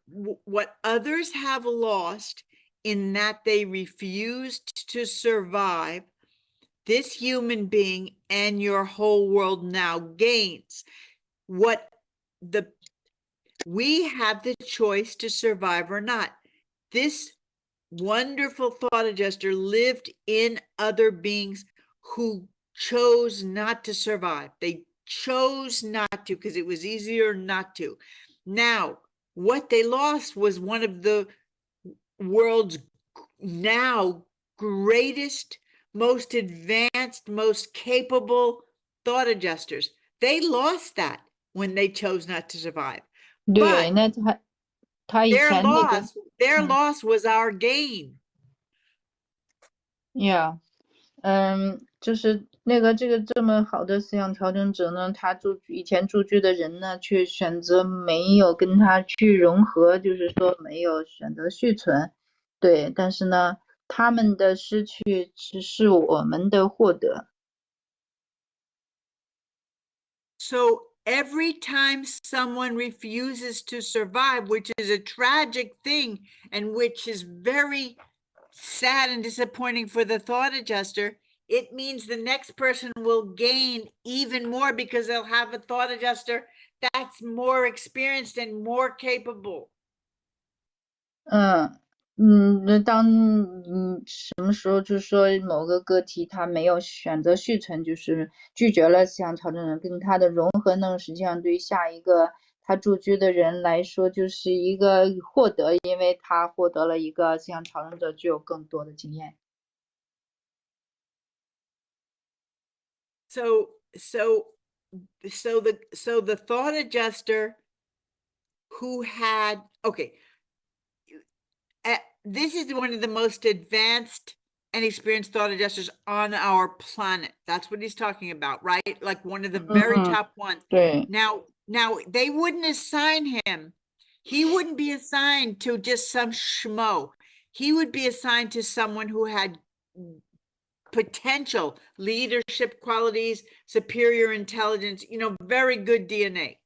what others have lost in that they refused to survive, this human being and your whole world now gains. We have the choice to survive or not. This wonderful thought adjuster lived in other beings who chose not to survive. They chose not to because it was easier not to. Now, what they lost was one of the world's now greatest, most advanced, most capable thought adjusters. They lost that when they chose not to survive. 对，那他以前their loss was our gain. Yeah. 就是这个这么好的思想调整者呢，他以前住居的人呢，却选择没有跟他去融合，就是说没有选择续存。对，但是呢，他们的失去只是我们的获得。So every time someone refuses to survive, which is a tragic thing and which is very sad and disappointing for the thought adjuster, it means the next person will gain even more because they'll have a thought adjuster that's more experienced and more capable. 那当什么时候就是说某个个体他没有选择续存，就是拒绝了思想调整人，跟他的融合呢，实际上对下一个他驻居的人来说就是一个获得，因为他获得了一个思想调整者具有更多的经验。So the thought adjuster who had, okay, this is one of the most advanced and experienced thought adjusters on our planet. That's what he's talking about, right? Like one of the very top ones. 对。 Now they wouldn't assign him. He wouldn't be assigned to just some schmo. He would be assigned to someone who had potential leadership qualities, superior intelligence, very good DNA.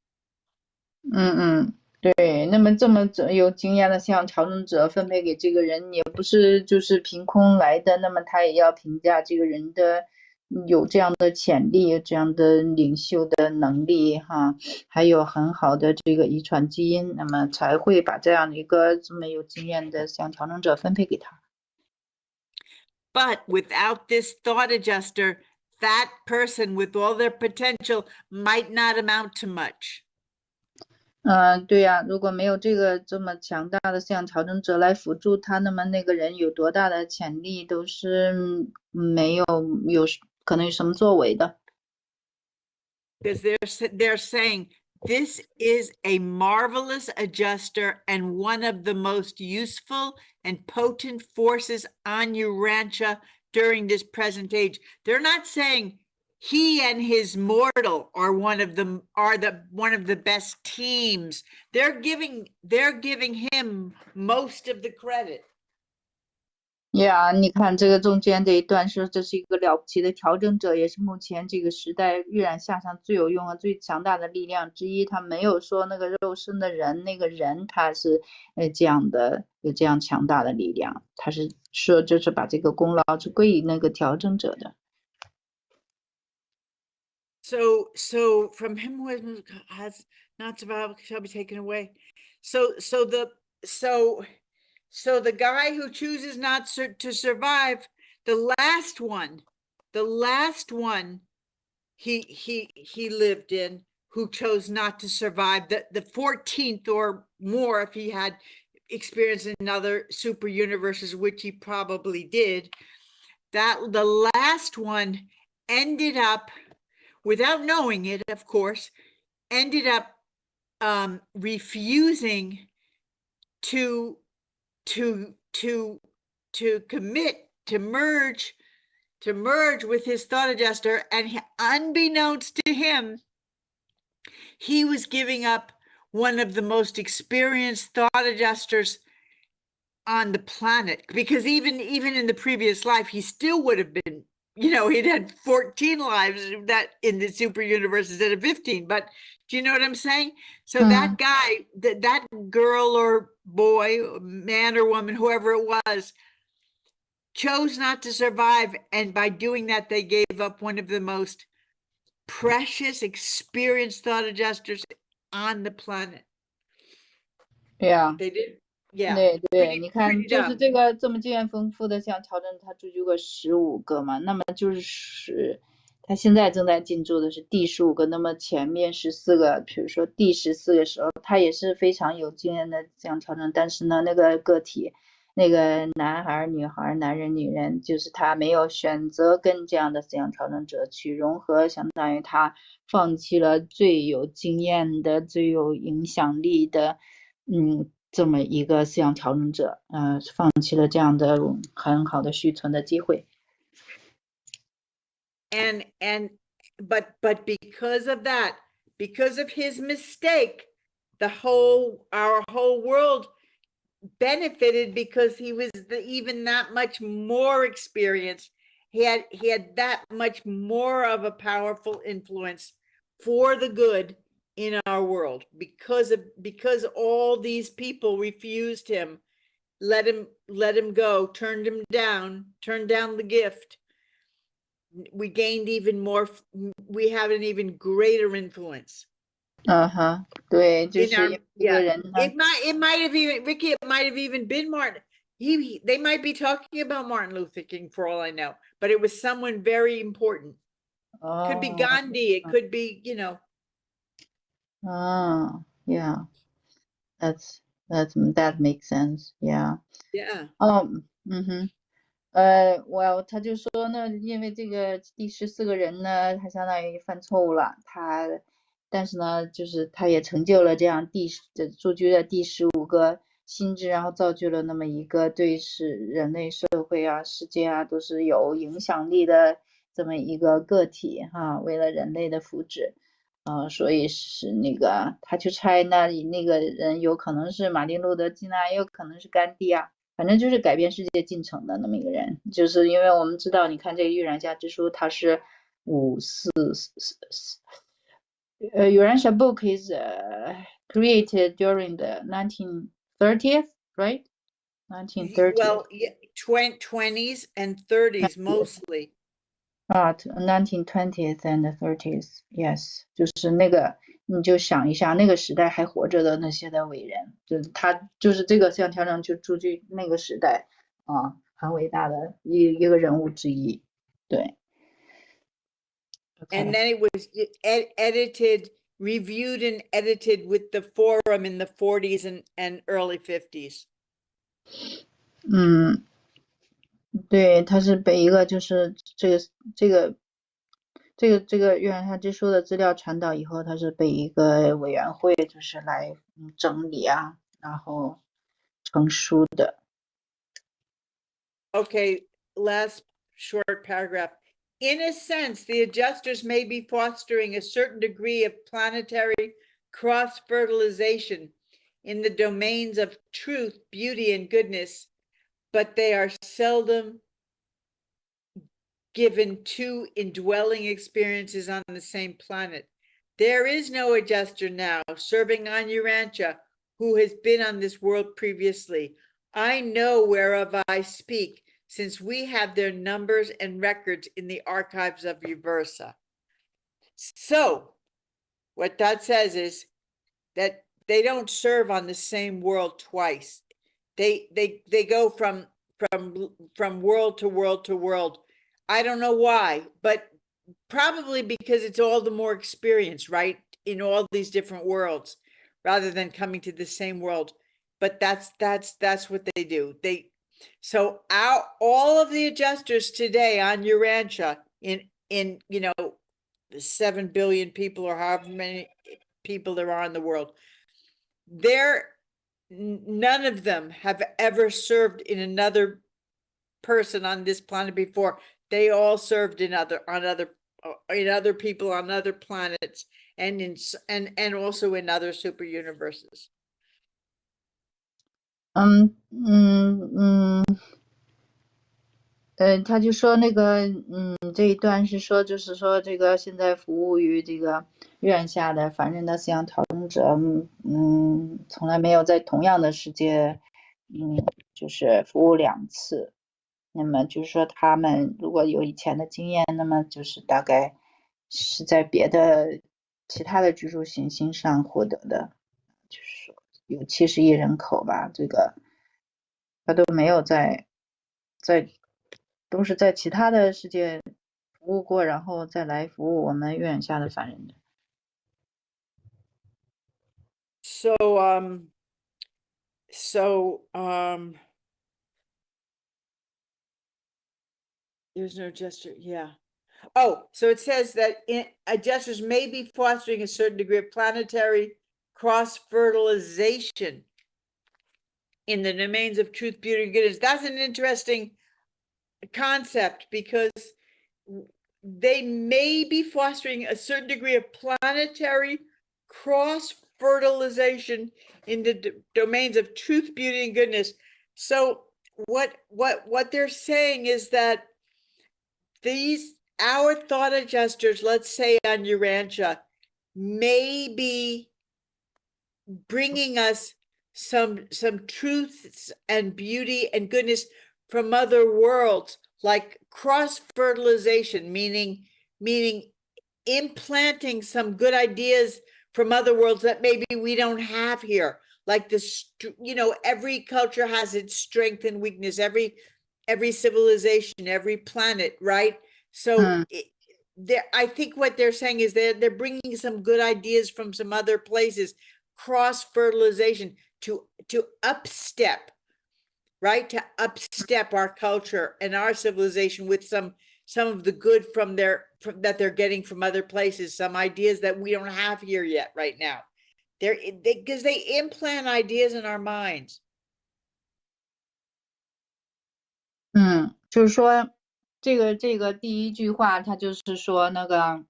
对，那么这么有经验的像调整者分配给这个人，也不是就是凭空来的，那么他也要评价这个人的有这样的潜力，这样的领袖的能力哈，还有很好的这个遗传基因，那么才会把这样的一个这么有经验的像调整者分配给他。But without this thought adjuster, that person with all their potential might not amount to much. 对呀，如果没有这个这么强大的思想调整者来辅助他，那么那个人有多大的潜力都是没有可能有什么作为的。Because they're saying this is a marvelous adjuster and one of the most useful and potent forces on Urantia during this present age. They're not saying he and his mortal are one of the best teams. They're giving him most of the credit. 你看这个中间这一段说这是一个了不起的调整者，也是目前这个时代预染下上最有用和最强大的力量之一。他没有说那个肉身的人，那个人他是这样的有这样强大的力量，他是说就是把这个功劳是归于那个调整者的。So from him who has not survived shall be taken away. So the guy who chooses not to survive, the last one he lived in, who chose not to survive, the 14th or more if he had experience in other super universes, which he probably did, that the last one ended up, without knowing it, of course, ended up refusing to commit, to merge with his thought adjuster, and unbeknownst to him, he was giving up one of the most experienced thought adjusters on the planet, because even in the previous life, he still would have been, he'd had 14 lives that in the super universe instead of 15. But do you know what I'm saying? So that guy, that girl or boy, man or woman, whoever it was, chose not to survive. And by doing that, they gave up one of the most precious, experienced thought adjusters on the planet. Yeah. They did. Yeah. 对，你看 pretty 就是 dumb. 这个这么经验丰富的像调整，他驻居过15个嘛，那么就是他现在正在进驻的是第15个，那么前面14个，比如说第14个时候，他也是非常有经验的这样调整，但是呢，那个个体，那个男孩、女孩、男人、女人，就是他没有选择跟这样的思想调整者去融合，相当于他放弃了最有经验的、最有影响力的，这么一个思想调整者，放弃了这样的很好的续存的机会。But because of that, because of his mistake, our whole world benefited because he was even that much more experienced. He had that much more of a powerful influence for the good in our world because all these people refused him, let him go, turned down the gift. We gained even more. We have an even greater influence. 对，就 In 是 our, 一个 yeah, 人呢， it might have even, Ricky, it might have even been Martin. They might be talking about Martin Luther King for all I know, but it was someone very important. Could be 哦， Gandhi. It could be, you know. Yeah, that makes sense. Yeah. Yeah. Well， 他就说呢，因为这个第14个人呢，他相当于犯错误了，但是呢，就是他也成就了这样驻居的第15个心智，然后造就了那么一个对人类社会啊、世界啊都是有影响力的这么一个个体哈，为了人类的福祉，所以是那个他去猜那个人有可能是马丁路德金啊，也有可能是甘地啊。反正就是改变世界进程的那么一个人，就是因为我们知道，你看这个《玉苒厦之书》，它是Urantia book is created during the 1930th, right? 1930. Well, yeah, 20s and 30s mostly. 1920th and 30th, yes. 就是那个，你就想一下，那个时代还活着的那些的伟人，就是他，就是这个像调整就驻居那个时代很伟大的一个人物之一，对。And then it was edited, reviewed and edited with the forum in the 40s and early 50s. 对，他是被一个就是这个《玉苒厦之书》的资料传导以后，他是被一个委员会就是来整理啊，然后成书的。Okay, last short paragraph. In a sense, the adjusters may be fostering a certain degree of planetary cross-fertilization in the domains of truth, beauty, and goodness, but they are seldom given two indwelling experiences on the same planet. There is no adjuster now serving on Urantia who has been on this world previously. I know whereof I speak, since we have their numbers and records in the archives of Uversa. So, what that says is that they don't serve on the same world twice. They go from world to world to world. I don't know why, but probably because it's all the more experience, right? In all these different worlds, rather than coming to the same world. But that's what they do. So all of the adjusters today on Urantia in you know, the 7 billion people or however many people there are in the world, none of them have ever served in another person on this planet before. They all served in other people on other planets and also in other super universes. 他就说那个这一段是说就是说这个现在服务于这个月亮下的凡人的思想调整者从来没有在同样的世界就是服务2次，那么就是说他们如果有以前的经验，那么就是大概是在别的其他的居住行星上获得的，就是说有70亿人口吧，这个他都没有都是在其他的世界服务过，然后再来服务我们月亮下的凡人的。There's no adjuster, yeah. Oh, so it says that adjusters may be fostering a certain degree of planetary cross-fertilization in the domains of truth, beauty, and goodness. That's an interesting concept because they may be fostering a certain degree of planetary cross fertilization in the domains of truth, beauty, and goodness. So what they're saying is that our thought adjusters, let's say on Urantia, may be bringing us some truths and beauty and goodness from other worlds, like cross-fertilization, meaning implanting some good ideas from other worlds that maybe we don't have here. Like this, every culture has its strength and weakness, every civilization, every planet, right? So I think what they're saying is they're bringing some good ideas from some other places, cross-fertilization to upstep, right? To upstep our culture and our civilization with some of the good that they're getting from other places, some ideas that we don't have here yet right now. Because they implant ideas in our minds. 就是说这个第一句话，它就是说那个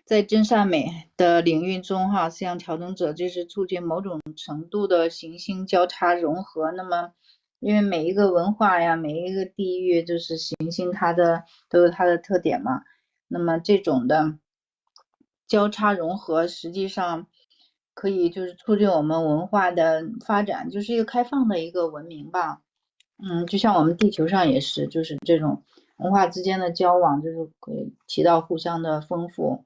在真善美的领域中哈，思想调整者就是促进某种程度的行星交叉融合。那么因为每一个文化呀，每一个地域就是行星都有它的特点嘛，那么这种的交叉融合实际上可以就是促进我们文化的发展，就是一个开放的一个文明吧。就像我们地球上也是，就是这种文化之间的交往，就是可以起到互相的丰富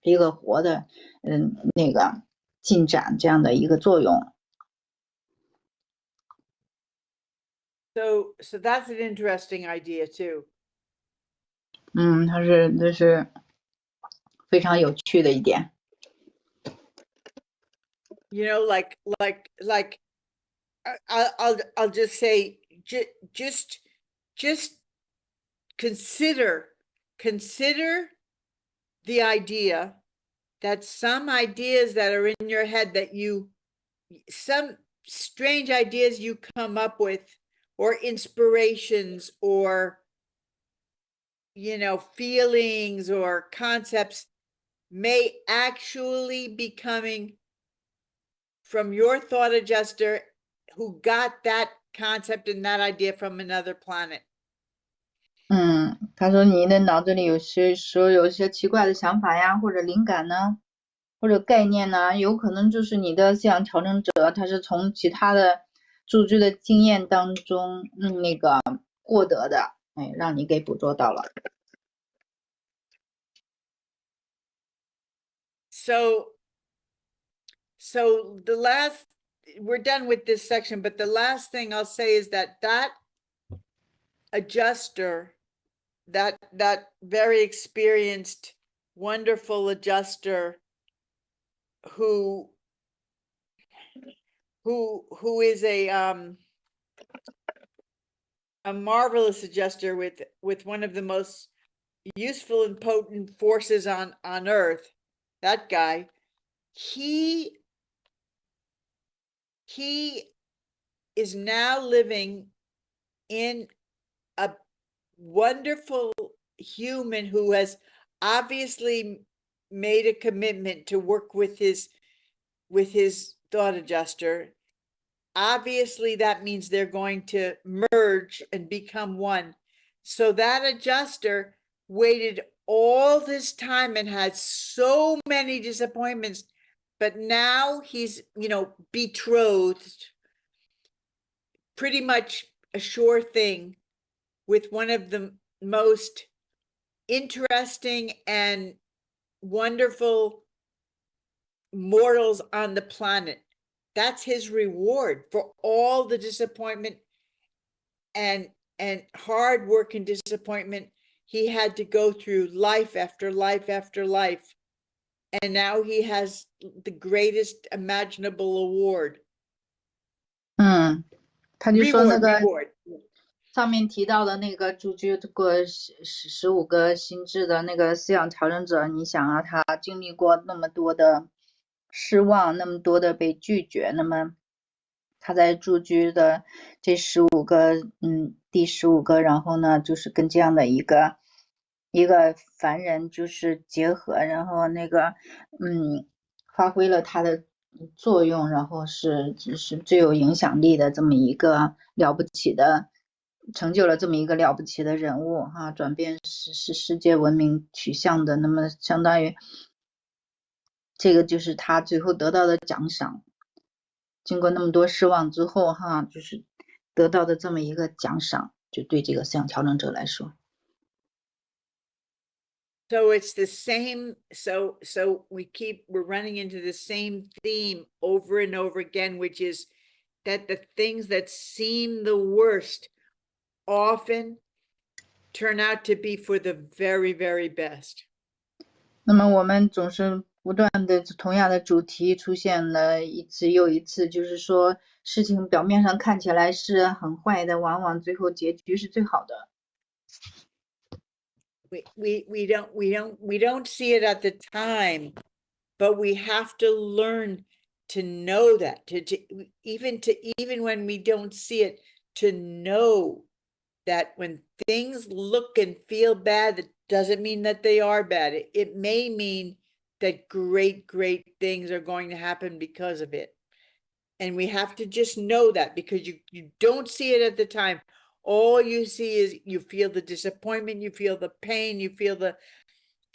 一个活的那个进展这样的一个作用。So that's an interesting idea too. 这是非常有趣的一点。Like I'll just say, just consider the idea that some ideas that are in your head that some strange ideas you come up with, or inspirations, or feelings or concepts may actually be coming from your thought adjuster who got that concept and that idea from another planet. 他说你的脑子里有些奇怪的想法呀，或者灵感呢，或者概念呢，有可能就是你的思想调整者他是从其他的组织的经验当中那个获得的，让你给捕捉到了。So we're done with this section, but the last thing I'll say is that adjuster, that very experienced, wonderful adjuster who is a marvelous adjuster with one of the most useful and potent forces on earth, that guy, he is now living in a wonderful human who has obviously made a commitment to work with his thought adjuster. Obviously that means they're going to merge and become one. So that adjuster waited all this time and had so many disappointments, but now he's betrothed, pretty much a sure thing, with one of the most interesting and wonderful mortals on the planet. That's his reward for all the disappointment and hard work and disappointment he had to go through, life after life after life. And now he has the greatest imaginable award. 他就说那个 reward. 上面提到的那个主居过15个心智的那个思想调整者，你想啊，他经历过那么多的失望，那么多的被拒绝，那么他在住居的这15个第15个，然后呢就是跟这样的一个凡人就是结合，然后那个发挥了它的作用，然后是最有影响力的这么一个了不起的，成就了这么一个了不起的人物哈，转变世界文明取向的，那么相当于这个就是他最后得到的奖赏，经过那么多失望之后哈，就是得到的这么一个奖赏，就对这个思想调整者来说。So it's the same, so we're running into the same theme over and over again, which is that the things that seem the worst often turn out to be for the very, very best. 那么我们总是不断的同样的主题出现了一次又一次，就是说事情表面上看起来是很坏的，往往最后结局是最好的。We don't see it at the time, but we have to learn to know that, even when we don't see it, to know that when things look and feel bad, that doesn't mean that they are bad. It may mean that great things are going to happen because of it. And we have to just know that, because you don't see it at the time. All you see is you feel the disappointment, you feel the pain, you feel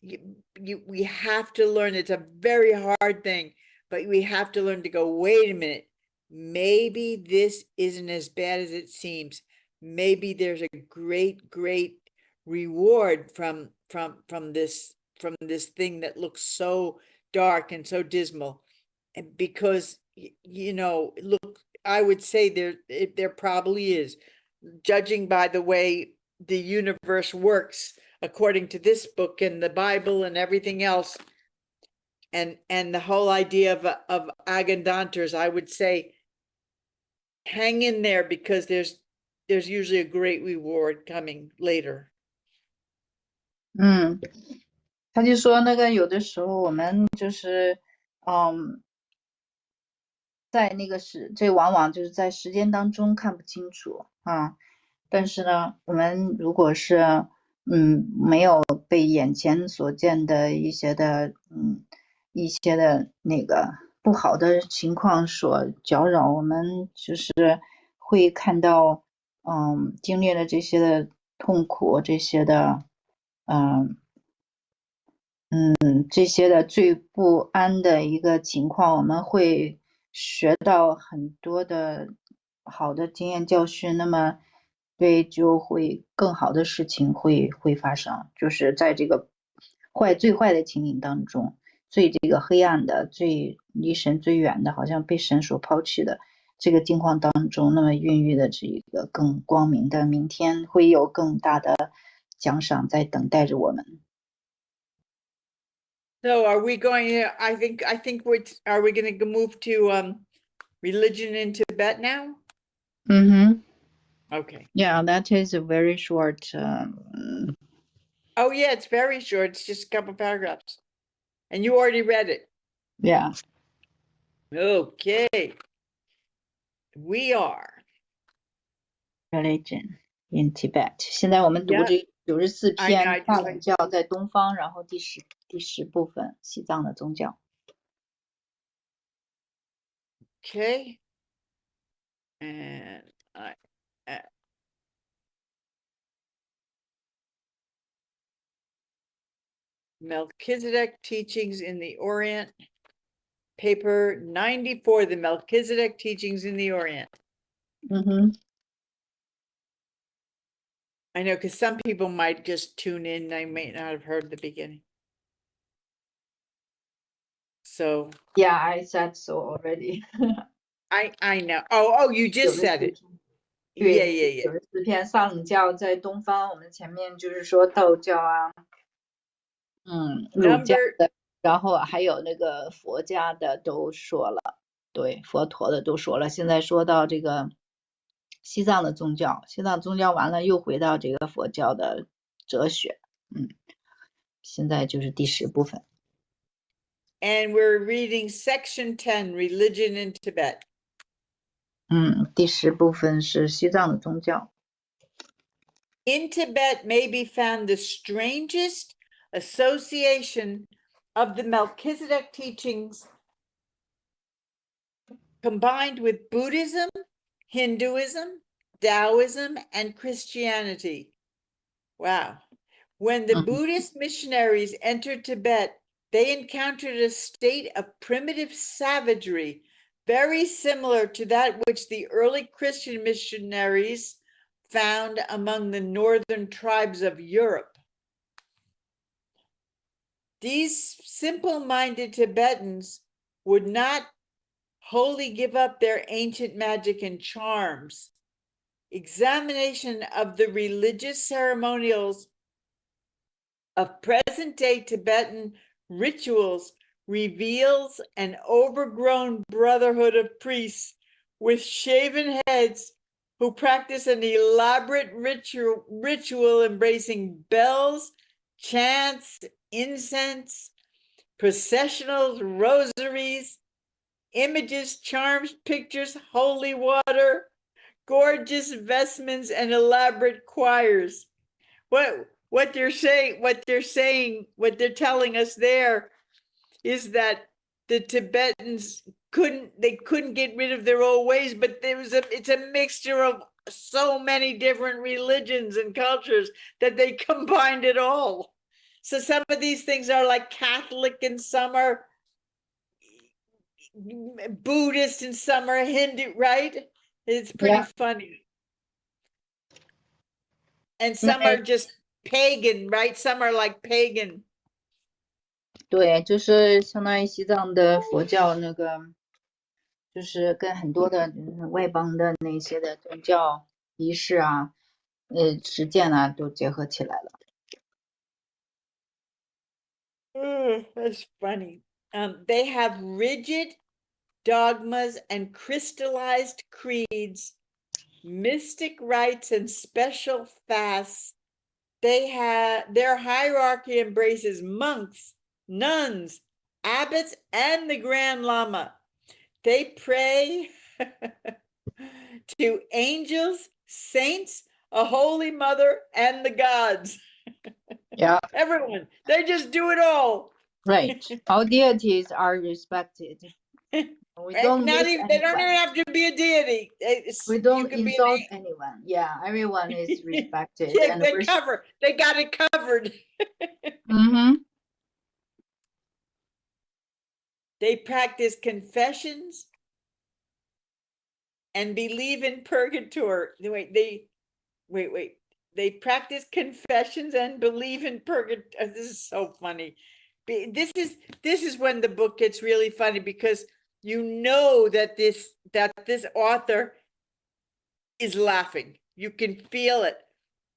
we have to learn. It's a very hard thing, but we have to learn to go, wait a minute, maybe this isn't as bad as it seems. Maybe there's a great reward from this thing that looks so dark and so dismal. And because, you know, look, I would say there probably is, judging by the way the universe works according to this book and the Bible and everything else, and the whole idea of Agandanters, I would say hang in there, because there's usually a great reward coming later. 他就说那个有的时候我们就是在那个这往往就是在时间当中看不清楚啊，但是呢我们如果是没有被眼前所见的一些的那个不好的情况所搅扰，我们就是会看到经历了这些的痛苦，这些的这些的最不安的一个情况，我们会学到很多的好的经验教训，那么对就会更好的事情会发生，就是在这个最坏的情景当中，最这个黑暗的，最离神最远的，好像被神所抛弃的这个境况当中，那么孕育的这一个更光明的明天，会有更大的奖赏在等待着我们。So are we going to, I think are we going to move to religion in Tibet now? Okay. Yeah, that is a very short. Oh yeah, it's very short. It's just a couple paragraphs. And you already read it. Yeah. Okay. We are Religion in Tibet. 现在我们读这94篇大冷教在东方，然后第十部分西藏的宗教。Okay. And Melchizedek Teachings in the Orient, paper 94, the Melchizedek Teachings in the Orient. I know, because some people might just tune in, they may not have heard the beginning. So yeah, I said so already. I know. Oh, you just said it. Yeah. 94篇萨冷教在东方，我们前面就是说道教啊，儒家的，然后还有那个佛家的都说了，对，佛陀的都说了。现在说到这个西藏的宗教，西藏宗教完了又回到这个佛教的哲学，现在就是第10部分。And we're reading section 10, religion in Tibet. 第10部分是西藏的宗教。In Tibet may be found the strangest association of the Melchizedek teachings combined with Buddhism, Hinduism, Taoism, and Christianity. Wow. When the Buddhist missionaries entered Tibet, they encountered a state of primitive savagery, very similar to that which the early Christian missionaries found among the northern tribes of Europe. These simple-minded Tibetans would not wholly give up their ancient magic and charms. Examination of the religious ceremonials of present-day Tibetan rituals reveals an overgrown brotherhood of priests with shaven heads who practice an elaborate ritual embracing bells, chants, incense, processionals, rosaries, images, charms, pictures, holy water, gorgeous vestments, and elaborate choirs. What they're telling us there is that the Tibetans couldn't get rid of their old ways, but it's a mixture of so many different religions and cultures that they combined it all. So some of these things are like Catholic and some are Buddhist and some are Hindu, right? It's pretty funny. And some are just pagan, right? Some are like pagan. 对，就是相当于西藏的佛教那个，就是跟很多的外邦的那些的宗教仪式啊，实践啊，都结合起来了。That's funny. They have rigid dogmas and crystallized creeds, mystic rites and special fasts. Their hierarchy embraces monks, nuns, abbots, and the Grand Lama. They pray to angels, saints, a holy mother, and the gods. Yeah. Everyone. They just do it all. Right. All deities are respected. We don't Not even, they don't even have to be a deity. We don't insult anyone. Yeah, everyone is respected. Yeah, and they got it covered. They practice confessions and believe in purgatory. Wait. They practice confessions and believe in purgatory. This is so funny. This is when the book gets really funny, because you know that this author is laughing. You can feel it.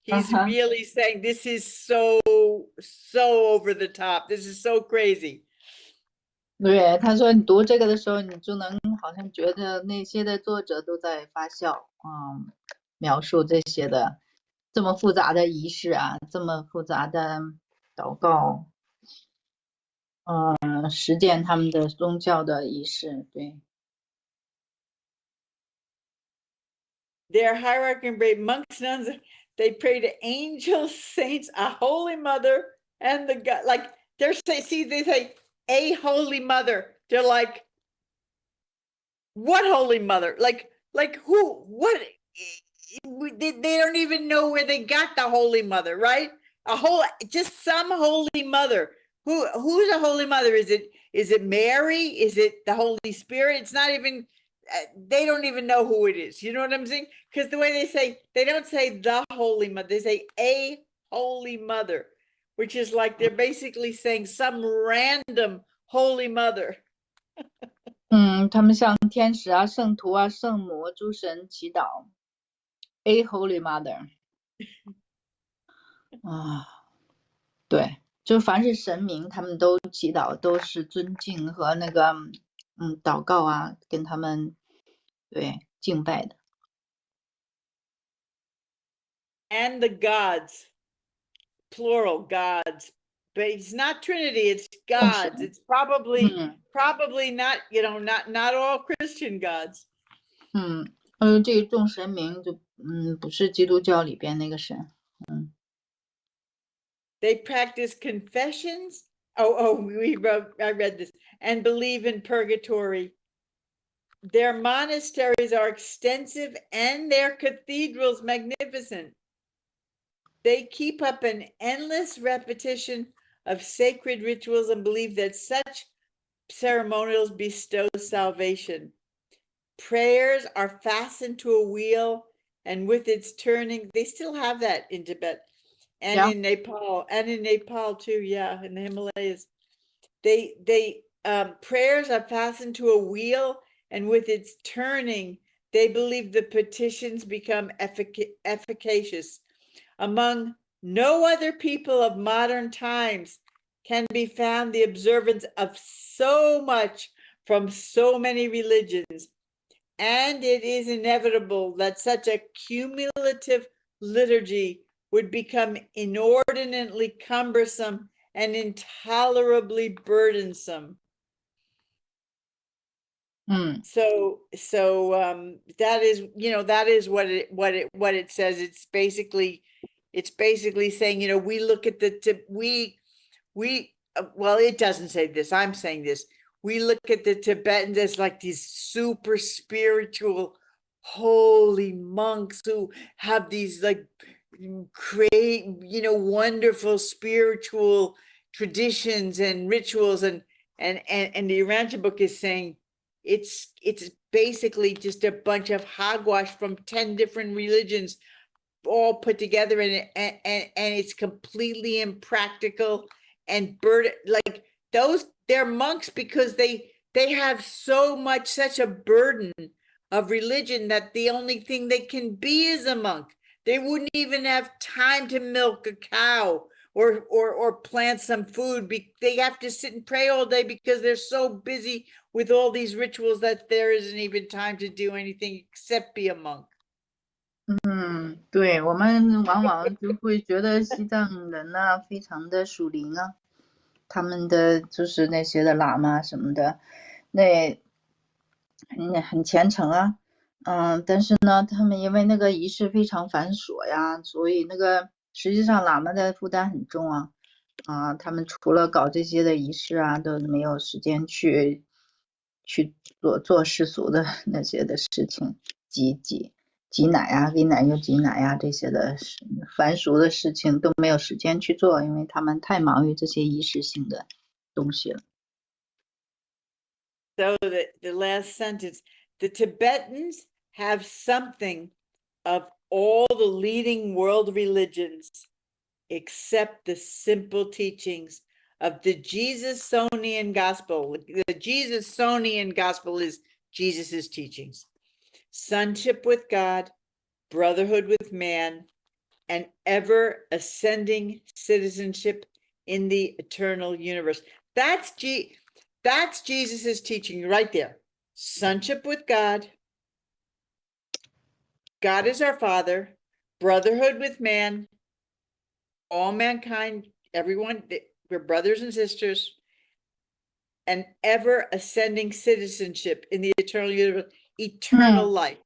He's really saying this is so over the top. This is so crazy. 对，他说你读这个的时候，你就能好像觉得那些的作者都在发笑，描述这些的这么复杂的仪式啊，这么复杂的祷告，实践他们的宗教的仪式，对。Their hierarchy embrace monks, nuns. They pray to angels, saints, a holy mother, and the God. Like they say a holy mother. They're like, what holy mother? Like who? What? They don't even know where they got the holy mother, right? Just some holy mother. Who's a holy mother? Is it Mary? Is it the Holy Spirit? It's not even. They don't even know who it is. You know what I'm saying? Because the way they don't say the holy mother, they say a holy mother, which is like they're basically saying some random holy mother. 他们向天使啊、圣徒啊、圣母、诸神祈祷 ，A Holy Mother 对，就凡是神明，他们都祈祷，都是尊敬和那个祷告啊，跟他们对敬拜的。And the gods, plural gods, but it's not Trinity, it's gods. It's probably not, not all Christian gods. 这个众神明就不是基督教里边那个神。They practice confessions. I read this, and believe in purgatory. their monasteries are extensive and their cathedrals magnificent. They keep up an endless repetition of sacred rituals and believe that such ceremonials bestow salvation. Prayers are fastened to a wheel, and with its turning, they still have that in Tibet and in Nepal too. Yeah, in the Himalayas, prayers are fastened to a wheel, and with its turning, they believe the petitions become efficacious. Among no other people of modern times can be found the observance of so much from so many religions, and it is inevitable that such a cumulative liturgy would become inordinately cumbersome and intolerably burdensome. So that is, that is what it says. It's basically saying, we look at well, it doesn't say this, I'm saying this. We look at the Tibetans as like these super spiritual, holy monks who have these like great, wonderful spiritual traditions and rituals, and the Urantia book is saying it's basically just a bunch of hogwash from 10 different religions all put together, and it's completely impractical and like they're monks because they have such a burden of religion that the only thing they can be is a monk. They wouldn't even have time to milk a cow or plant some food. They have to sit and pray all day because they're so busy with all these rituals that there isn't even time to do anything except be a monk. 对，我们往往就会觉得西藏人呢非常的属灵啊，他们的就是那些的喇嘛什么的，那很虔诚啊，但是呢，他们因为那个仪式非常繁琐呀，所以那个实际上喇嘛的负担很重啊，他们除了搞这些的仪式啊，都没有时间去做世俗的那些的事情，挤奶啊，给奶油挤奶啊，这些的繁俗的事情都没有时间去做，因为他们太忙于这些仪式性的东西了。So the last sentence, the Tibetans have something of all the leading world religions, except the simple teachings of the Jesusonian gospel. The Jesusonian gospel is Jesus's teachings. Sonship with God, brotherhood with man, and ever ascending citizenship in the eternal universe. That's Jesus's teaching right there. Sonship with God. God is our Father. Brotherhood with man. All mankind, everyone, we're brothers and sisters. And ever ascending citizenship in the eternal universe. Eternal life.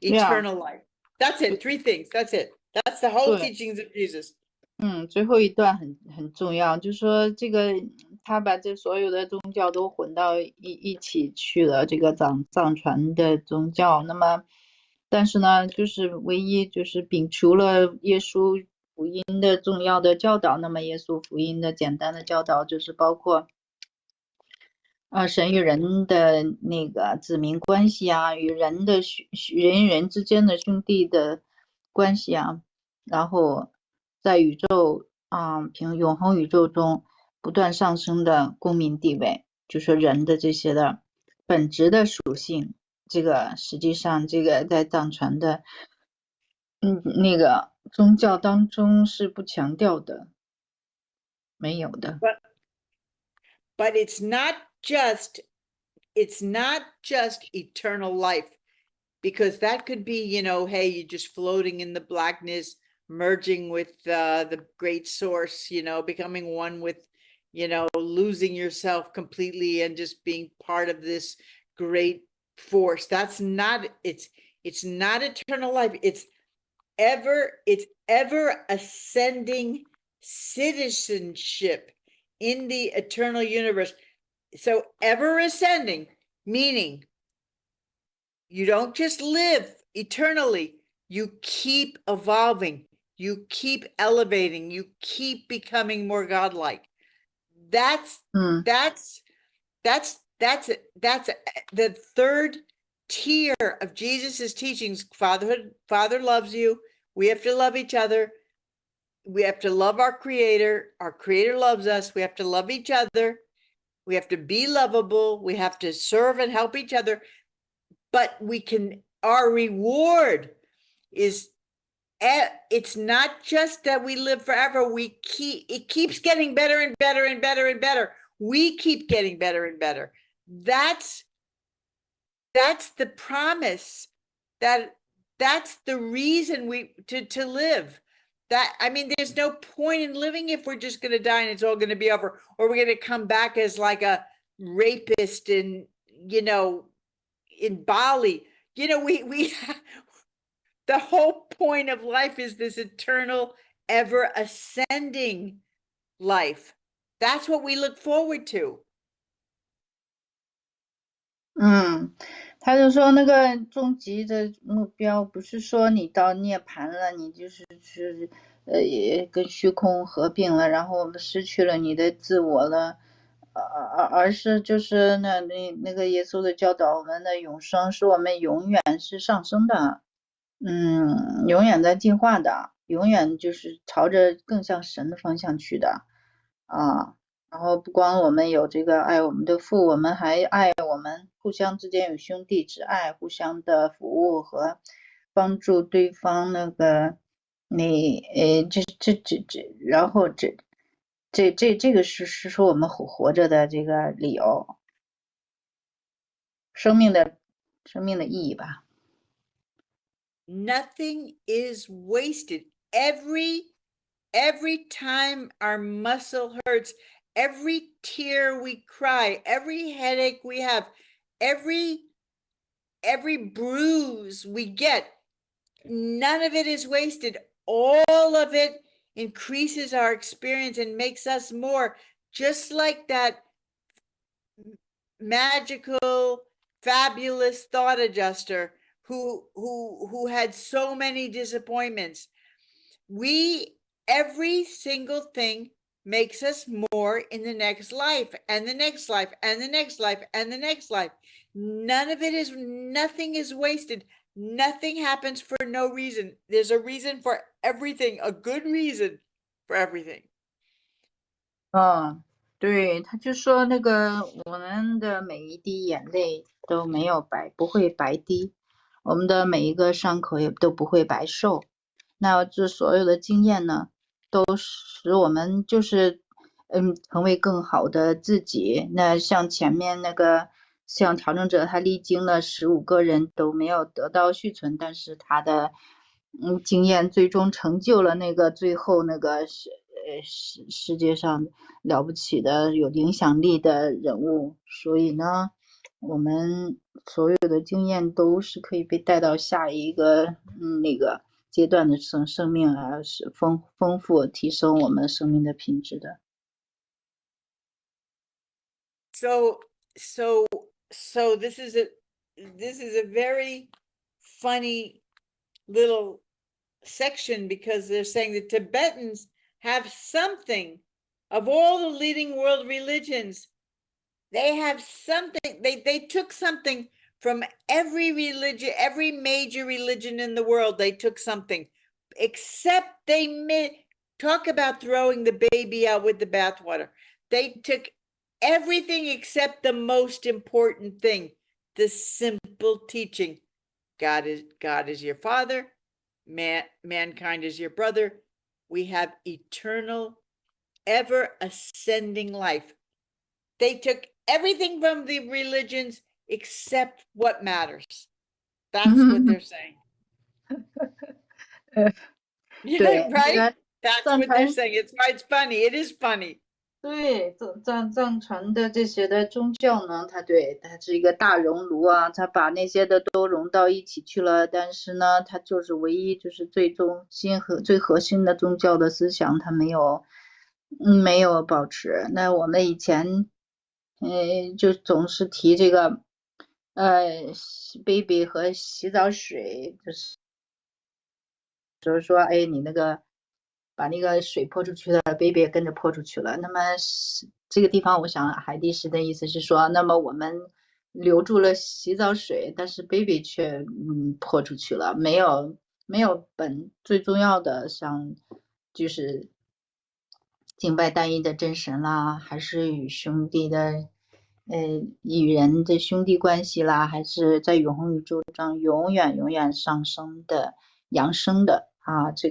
Eternal life. That's it. 3 things. That's it. That's the whole teachings of Jesus. 最后一段很重要，就是说这个他把这所有的宗教都混到一起去了，这个藏传的宗教。那么，但是呢，就是唯一就是摒除了耶稣福音的重要的教导。那么耶稣福音的简单的教导就是包括神与人的那个子民关系啊，与人与人之间的兄弟的关系啊，然后在宇宙永恒宇宙中不断上升的公民地位，就是人的这些的本质的属性，这个实际上这个在藏传的那个宗教当中是不强调的，没有的。But it's not just eternal life, because that could be, hey, you're just floating in the blackness, merging with the great source, becoming one with, losing yourself completely and just being part of this great force. That's not, it's not eternal life. It's ever ascending citizenship in the eternal universe. So ever ascending, meaning you don't just live eternally, you keep evolving, you keep elevating, you keep becoming more godlike. That's the third tier of Jesus's teachings. Father loves you. We have to love each other. We have to love our creator loves us. We have to love each other. We have to be lovable. We have to serve and help each other. But our reward is, it's not just that we live forever. It keeps getting better and better and better and better. We keep getting better and better. That's the promise. That's the reason to live. I mean, there's no point in living if we're just going to die and it's all going to be over, or we're going to come back as like a rapist in Bali. We the whole point of life is this eternal, ever ascending life. That's what we look forward to. 他就说那个终极的目标不是说你到涅槃了，你也跟虚空合并了，然后失去了你的自我了，而是就是那个耶稣的教导，我们的永生是我们永远是上升的，永远在进化的，永远就是朝着更像神的方向去的啊。然后不光我们有这个爱我们的父，我们还爱我们互相之间有兄弟之爱，互相的服务和帮助对方。然后这个是说我们活着的这个理由，生命的意义吧。Nothing is wasted. Every time our muscle hurts, every tear we cry, every headache we have, every bruise we get, none of it is wasted. All of it increases our experience and makes us more, just like that magical, fabulous thought adjuster who had so many disappointments. Every single thing makes us more in the next life and the next life and the next life and the next life. Nothing is wasted. Nothing happens for no reason. There's a reason for everything, a good reason for everything. 对，他就说那个我们的每一滴眼泪都不会白滴，我们的每一个伤口也都不会白受。那这所有的经验呢，都使我们就是成为更好的自己。那像前面像调整者，他历经了15个人都没有得到续存，但是他的经验最终成就了那个最后那个世界上了不起的有影响力的人物。所以呢，我们所有的经验都是可以被带到下一个那个阶段的生命啊，是丰富提升我们生命的品质的。So this is a very funny little section, because they're saying the Tibetans have something of all the leading world religions. They have something, they took something from every religion, every major religion in the world. They took something, except talk about throwing the baby out with the bathwater. They took everything except the most important thing, the simple teaching. God is your father. Mankind is your brother. We have eternal, ever ascending life. They took everything from the religions except what matters. That's what they're saying. Yeah, right? That's what they're saying. It's why it's funny. It is funny. 对，藏传的这些的宗教呢，它是一个大熔炉啊，它把那些的都融到一起去了。但是呢，它就是唯一就是最中心和最核心的宗教的思想，它没有保持。那我们以前就总是提这个 baby 和洗澡水，就是说，哎，你那个把那个水泼出去了 ，baby 也跟着泼出去了。那么这个地方，我想海蒂斯的意思是说，那么我们留住了洗澡水，但是 baby 却泼出去了，没有最重要的，像就是敬拜单一的真神啦，还是与兄弟的与人的兄弟关系啦，还是在永恒宇宙中永远上升的扬升的啊，这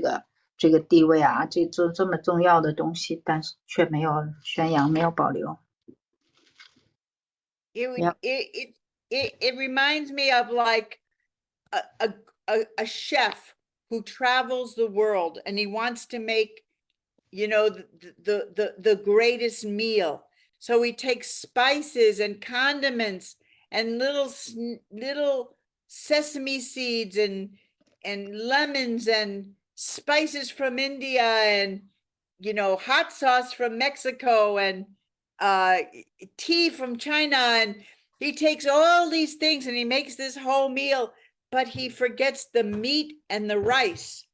个地位啊，这么重要的东西，但是却没有宣扬，没有保留。It reminds me of like a chef who travels the world and he wants to make, you know, the greatest meal. So he takes spices and condiments and little sesame seeds and lemons and spices from India and, you know, hot sauce from Mexico and tea from China. And he takes all these things and he makes this whole meal, but he forgets the meat and the rice.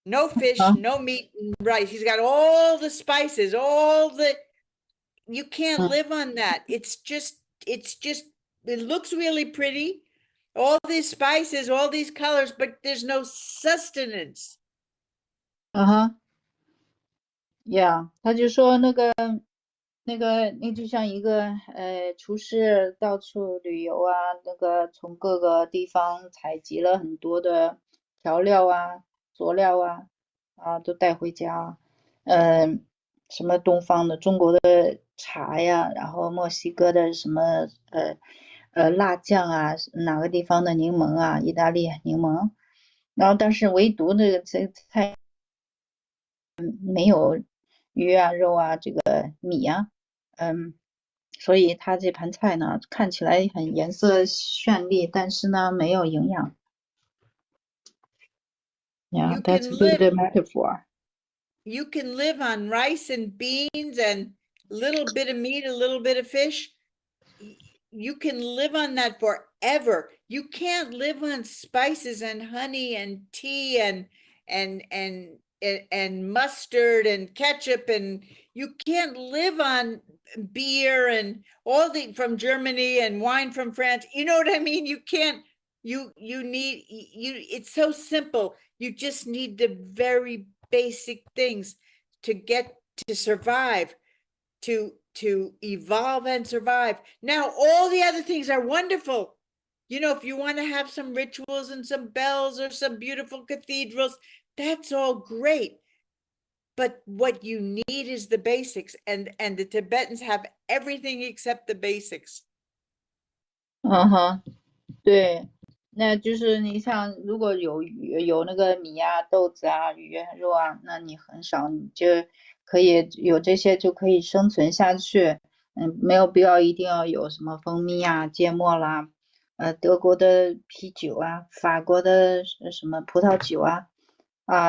No fish, no meat, and rice. He's got all the spices, you can't live on that. It looks really pretty. All these spices, all these colors, but there's no sustenance. Yeah， 他就说那就像一个厨师到处旅游啊，那个从各个地方采集了很多的调料啊、佐料啊，都带回家。什么东方的中国的茶呀，然后墨西哥的什么辣酱啊，哪个地方的柠檬啊，意大利柠檬，然后但是唯独这菜没有鱼啊、肉啊、这个米啊，所以它这盘菜呢看起来很颜色绚丽，但是呢没有营养。Yeah, that's a good metaphor. You can live on rice and beans and a little bit of meat, a little bit of fish. You can live on that forever. You can't live on spices and honey and tea and mustard and ketchup, and you can't live on beer and all from Germany and wine from France. You know what I mean? You can't. It's so simple. You just need the very basic things to get to survive, to evolve and survive. Now, all the other things are wonderful. You know, if you want to have some rituals and some bells or some beautiful cathedrals, that's all great. But what you need is the basics, and the Tibetans have everything except the basics. 对，那就是你像如果有那个米啊、豆子啊、鱼啊、肉啊，那你很少，你就可以有这些就可以生存下去。没有必要一定要有什么蜂蜜啊、芥末啦，德国的啤酒啊、法国的什么葡萄酒啊，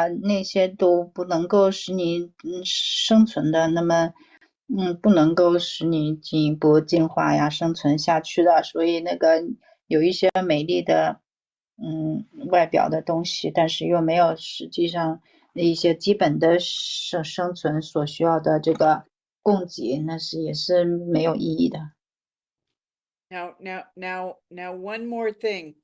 那些都不能够使你生存的，那么不能够使你进一步进化呀、生存下去的。所以那个有一些美丽的外表的东西，但是又没有实际上一些基本的生存所需要的这个供给，那也是没有意义的。Now, one more thing.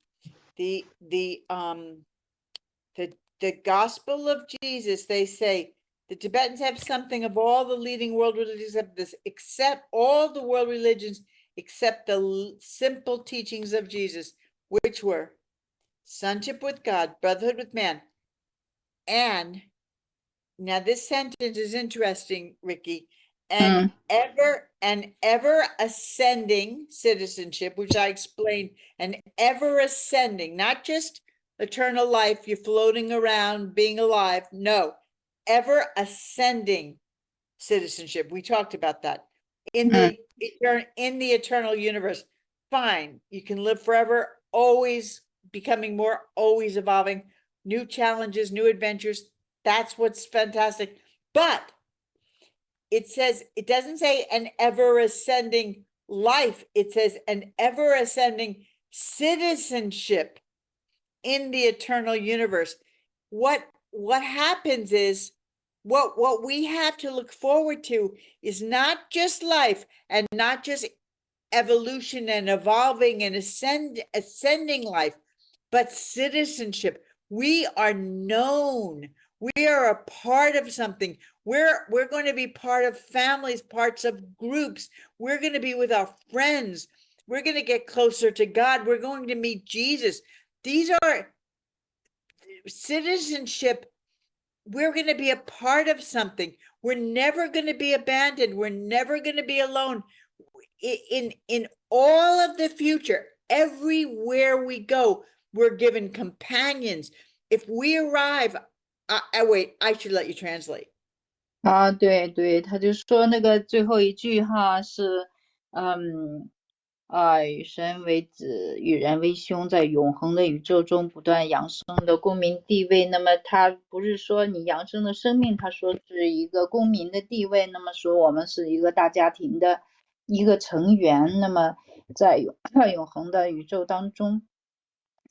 The gospel of Jesus, they say the Tibetans have something of all the leading world religions except all the world religions, except the simple teachings of Jesus, which were sonship with God, brotherhood with man. And now this sentence is interesting, Ricky. And ever ascending citizenship, which I explained, and ever ascending, not just eternal life, you're floating around being alive. No, ever ascending citizenship. We talked about that in the eternal universe. Fine, you can live forever, always becoming more, always evolving, new challenges, new adventures. That's what's fantastic. But it doesn't say an ever ascending life, it says an ever ascending citizenship in the eternal universe. What happens is what we have to look forward to is not just life and not just evolution and evolving and ascending life, but citizenship. We are known. We are a part of something. We're going to be part of families, parts of groups. We're going to be with our friends. We're going to get closer to God. We're going to meet Jesus. These are citizenship. We're going to be a part of something. We're never going to be abandoned. We're never going to be alone. In all of the future, everywhere we go, we're given companions. If we arrive, wait, I should let you translate. 对对，他就说那个最后一句哈是，与神为子，与人为兄，在永恒的宇宙中不断扬升的公民地位。那么他不是说你扬升的生命，他说是一个公民的地位。那么说我们是一个大家庭的一个成员。那么在永恒的宇宙当中，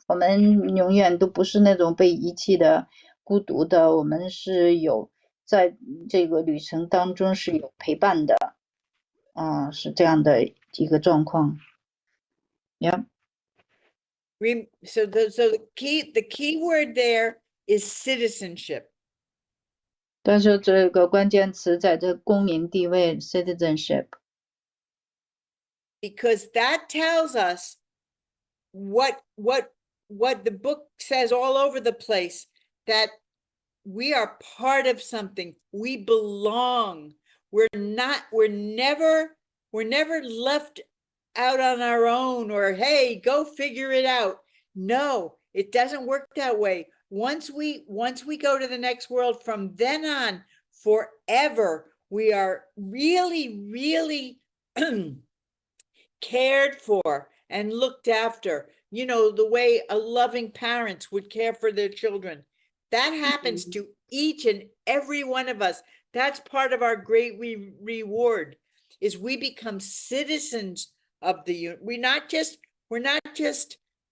我们永远都不是那种被遗弃的、孤独的，我们是有在这个旅程当中是有陪伴的，是这样的一个状况。Yeah. So the key word there is citizenship. 但是这个关键词在这公民地位 citizenship. Because that tells us what the book says all over the place, that we are part of something. We belong. We're never left out on our own, or hey, go figure it out. No, it doesn't work that way. Once we go to the next world, from then on forever, we are really cared for and looked after. You know, the way a loving parents would care for their children. That happens to each and every one of us. That's part of our great reward, is we become citizens of the unit. We're not just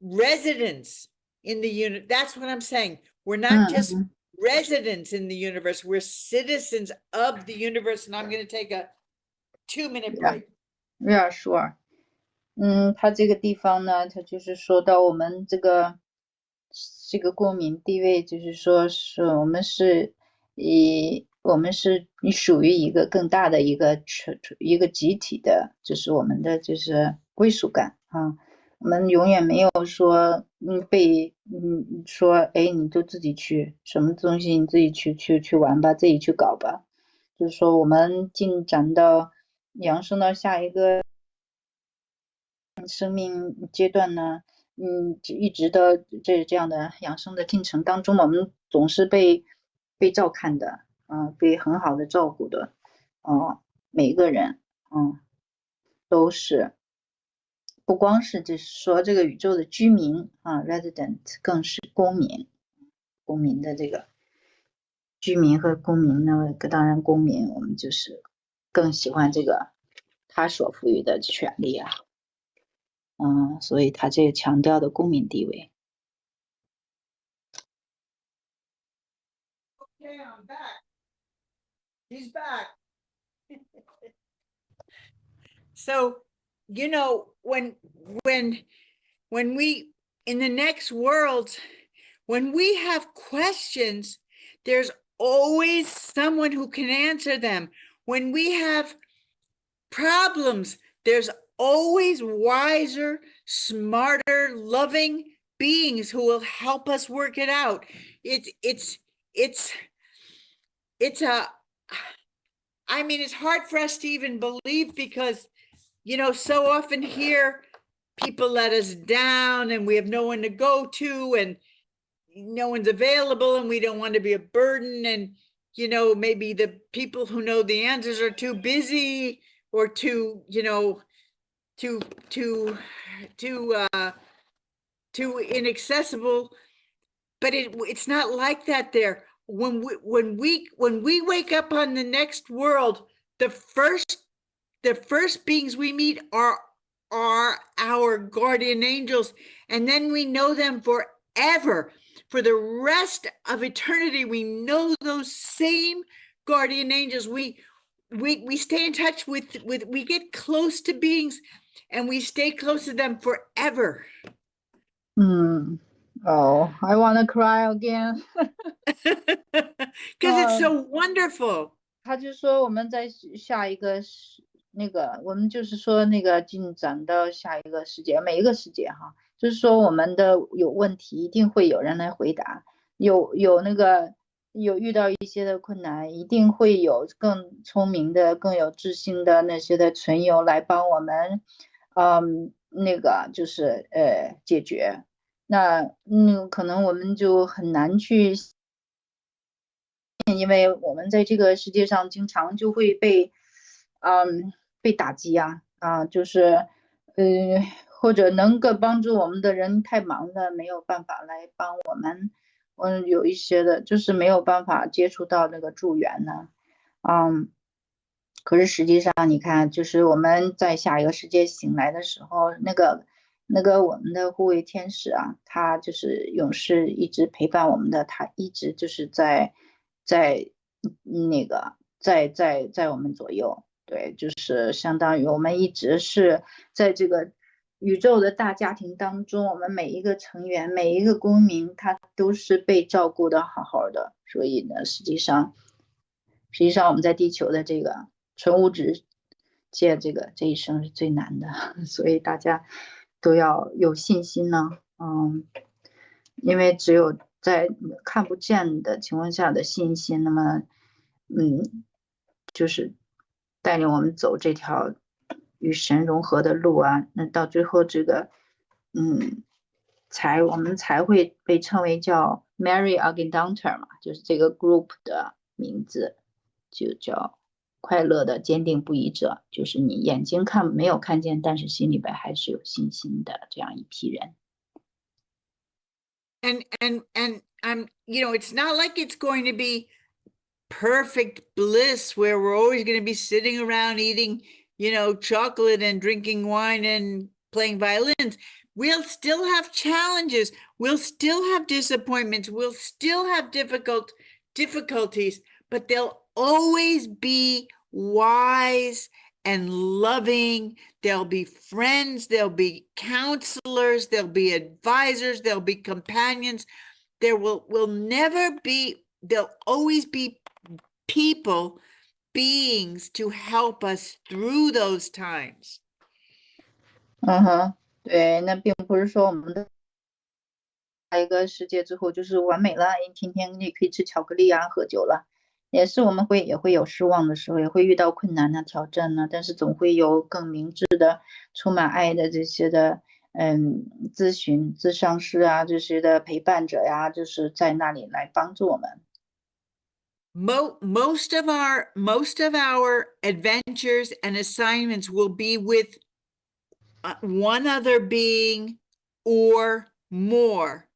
residents in the unit. That's what I'm saying. We're not just residents in the universe. We're citizens of the universe. And I'm going to take a 2-minute break. Yeah, sure. 他这个地方呢，他就是说到我们这个公民地位，就是说是我们是属于一个更大的一个集体的，就是我们的就是归属感啊。我们永远没有说被说哎你就自己去什么东西你自己去玩吧，自己去搞吧。就是说我们进展到扬升到下一个生命阶段呢，一直的这样的养生的进程当中，我们总是被照看的，被很好的照顾的，每一个人，都是，不光是就是说这个宇宙的居民resident， 更是公民的这个居民和公民呢，当然公民我们就是更喜欢这个他所赋予的权利啊。所以他这个强调的公民地位。Okay, I'm back. He's back. So, you know, when we in the next world, when we have questions, there's always someone who can answer them. When we have problems, there's always wiser, smarter, loving beings who will help us work it out. It's hard for us to even believe, because, you know, so often here people let us down and we have no one to go to and no one's available and we don't want to be a burden. And, you know, maybe the people who know the answers are too busy or too, you know, too inaccessible. But it's not like that there. When we wake up on the next world, the first the first beings we meet are our guardian angels, and then we know them forever. For the rest of eternity, we know those same guardian angels. We stay in touch with we get close to beings, and we stay close to them forever. Oh, I want to cry again. Because it's so wonderful. 他就说我们在下一个我们就是说进展到下一个世界，每一个世界哈，就是说我们的有问题一定会有人来回答，有遇到一些的困难，一定会有更聪明的、更有智心的那些的存有来帮我们，就是解决。那可能我们就很难去。因为我们在这个世界上经常就会被打击就是或者能够帮助我们的人太忙了，没有办法来帮我们。有一些的就是没有办法接触到那个助缘呢。可是实际上你看，就是我们在下一个世界醒来的时候，那个我们的护卫天使他就是永世一直陪伴我们的，他一直就是在我们左右。对，就是相当于我们一直是在这个宇宙的大家庭当中，我们每一个成员、每一个公民，他都是被照顾的好好的。所以呢，实际上我们在地球的这个纯物质界这一生是最难的，所以大家都要有信心呢。因为只有在看不见的情况下的信心，那么就是带领我们走这条与神融合的路那到最后这个我们才会被称为叫 Mary Agendanter 嘛，就是这个 group 的名字就叫快乐的坚定不移者，就是你眼睛没有看见，但是心里边还是有信心的这样一批人。And it's not like it's going to be perfect bliss where we're always going to be sitting around eating, chocolate and drinking wine and playing violins. We'll still have challenges. We'll still have disappointments. We'll still have difficulties, but they'll always be wise and loving. There'll be friends, there'll be counselors, there'll be advisors, there'll be companions. There will never be, there'll always be people, beings to help us through those times. 对，那并不是说我们的下一个世界之后就是完美了，天天你可以吃巧克力喝酒了。也是我们也会有失望的时候，也会遇到困难挑战但是总会有更明智的、充满爱的这些的咨商师这些的陪伴者就是在那里来帮助我们。Most of our adventures and assignments will be with one other being or more,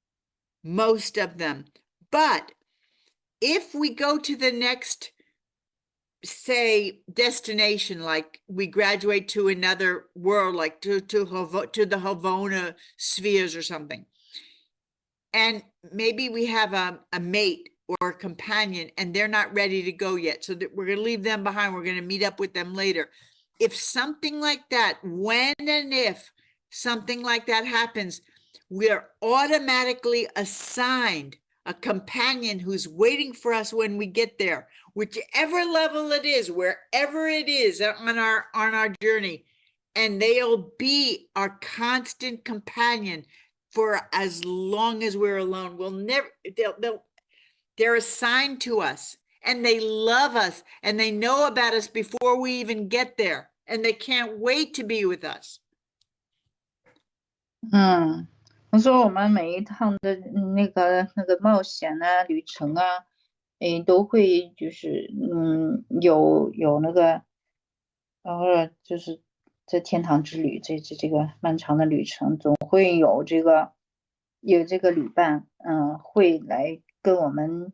most of them. But if we go to the next, say, destination, like we graduate to another world, like to the Havana spheres or something, and maybe we have a mate or a companion and they're not ready to go yet, so that we're going to leave them behind, we're going to meet up with them later. If something like that, when and if something like that happens, we're automatically assigned a companion who's waiting for us when we get there, whichever level it is, wherever it is on our journey, and they'll be our constant companion for as long as we're alone. They're assigned to us, and they love us, and they know about us before we even get there, and they can't wait to be with us. 我说我们每一趟的那个冒险旅程都会就是有那个就是在天堂之旅这个漫长的旅程，总会有这个旅伴会来跟我们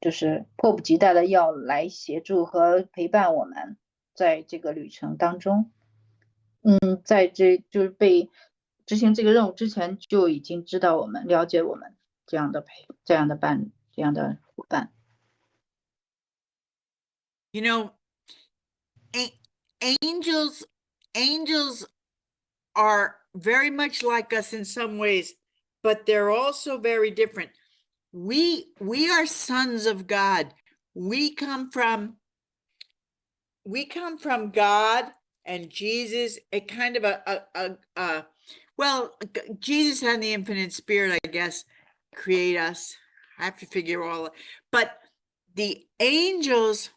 就是迫不及待的要来协助和陪伴我们。在这个旅程当中，在就是被执行这个任务之前就已经知道我们、了解我们这样的伴侣、这样的伙伴。You know, angels are very much like us in some ways, but they're also very different. We are sons of God. We come from God and Jesus, a kind of well, Jesus and the infinite spirit, I guess, create us. I have to figure all, but the angels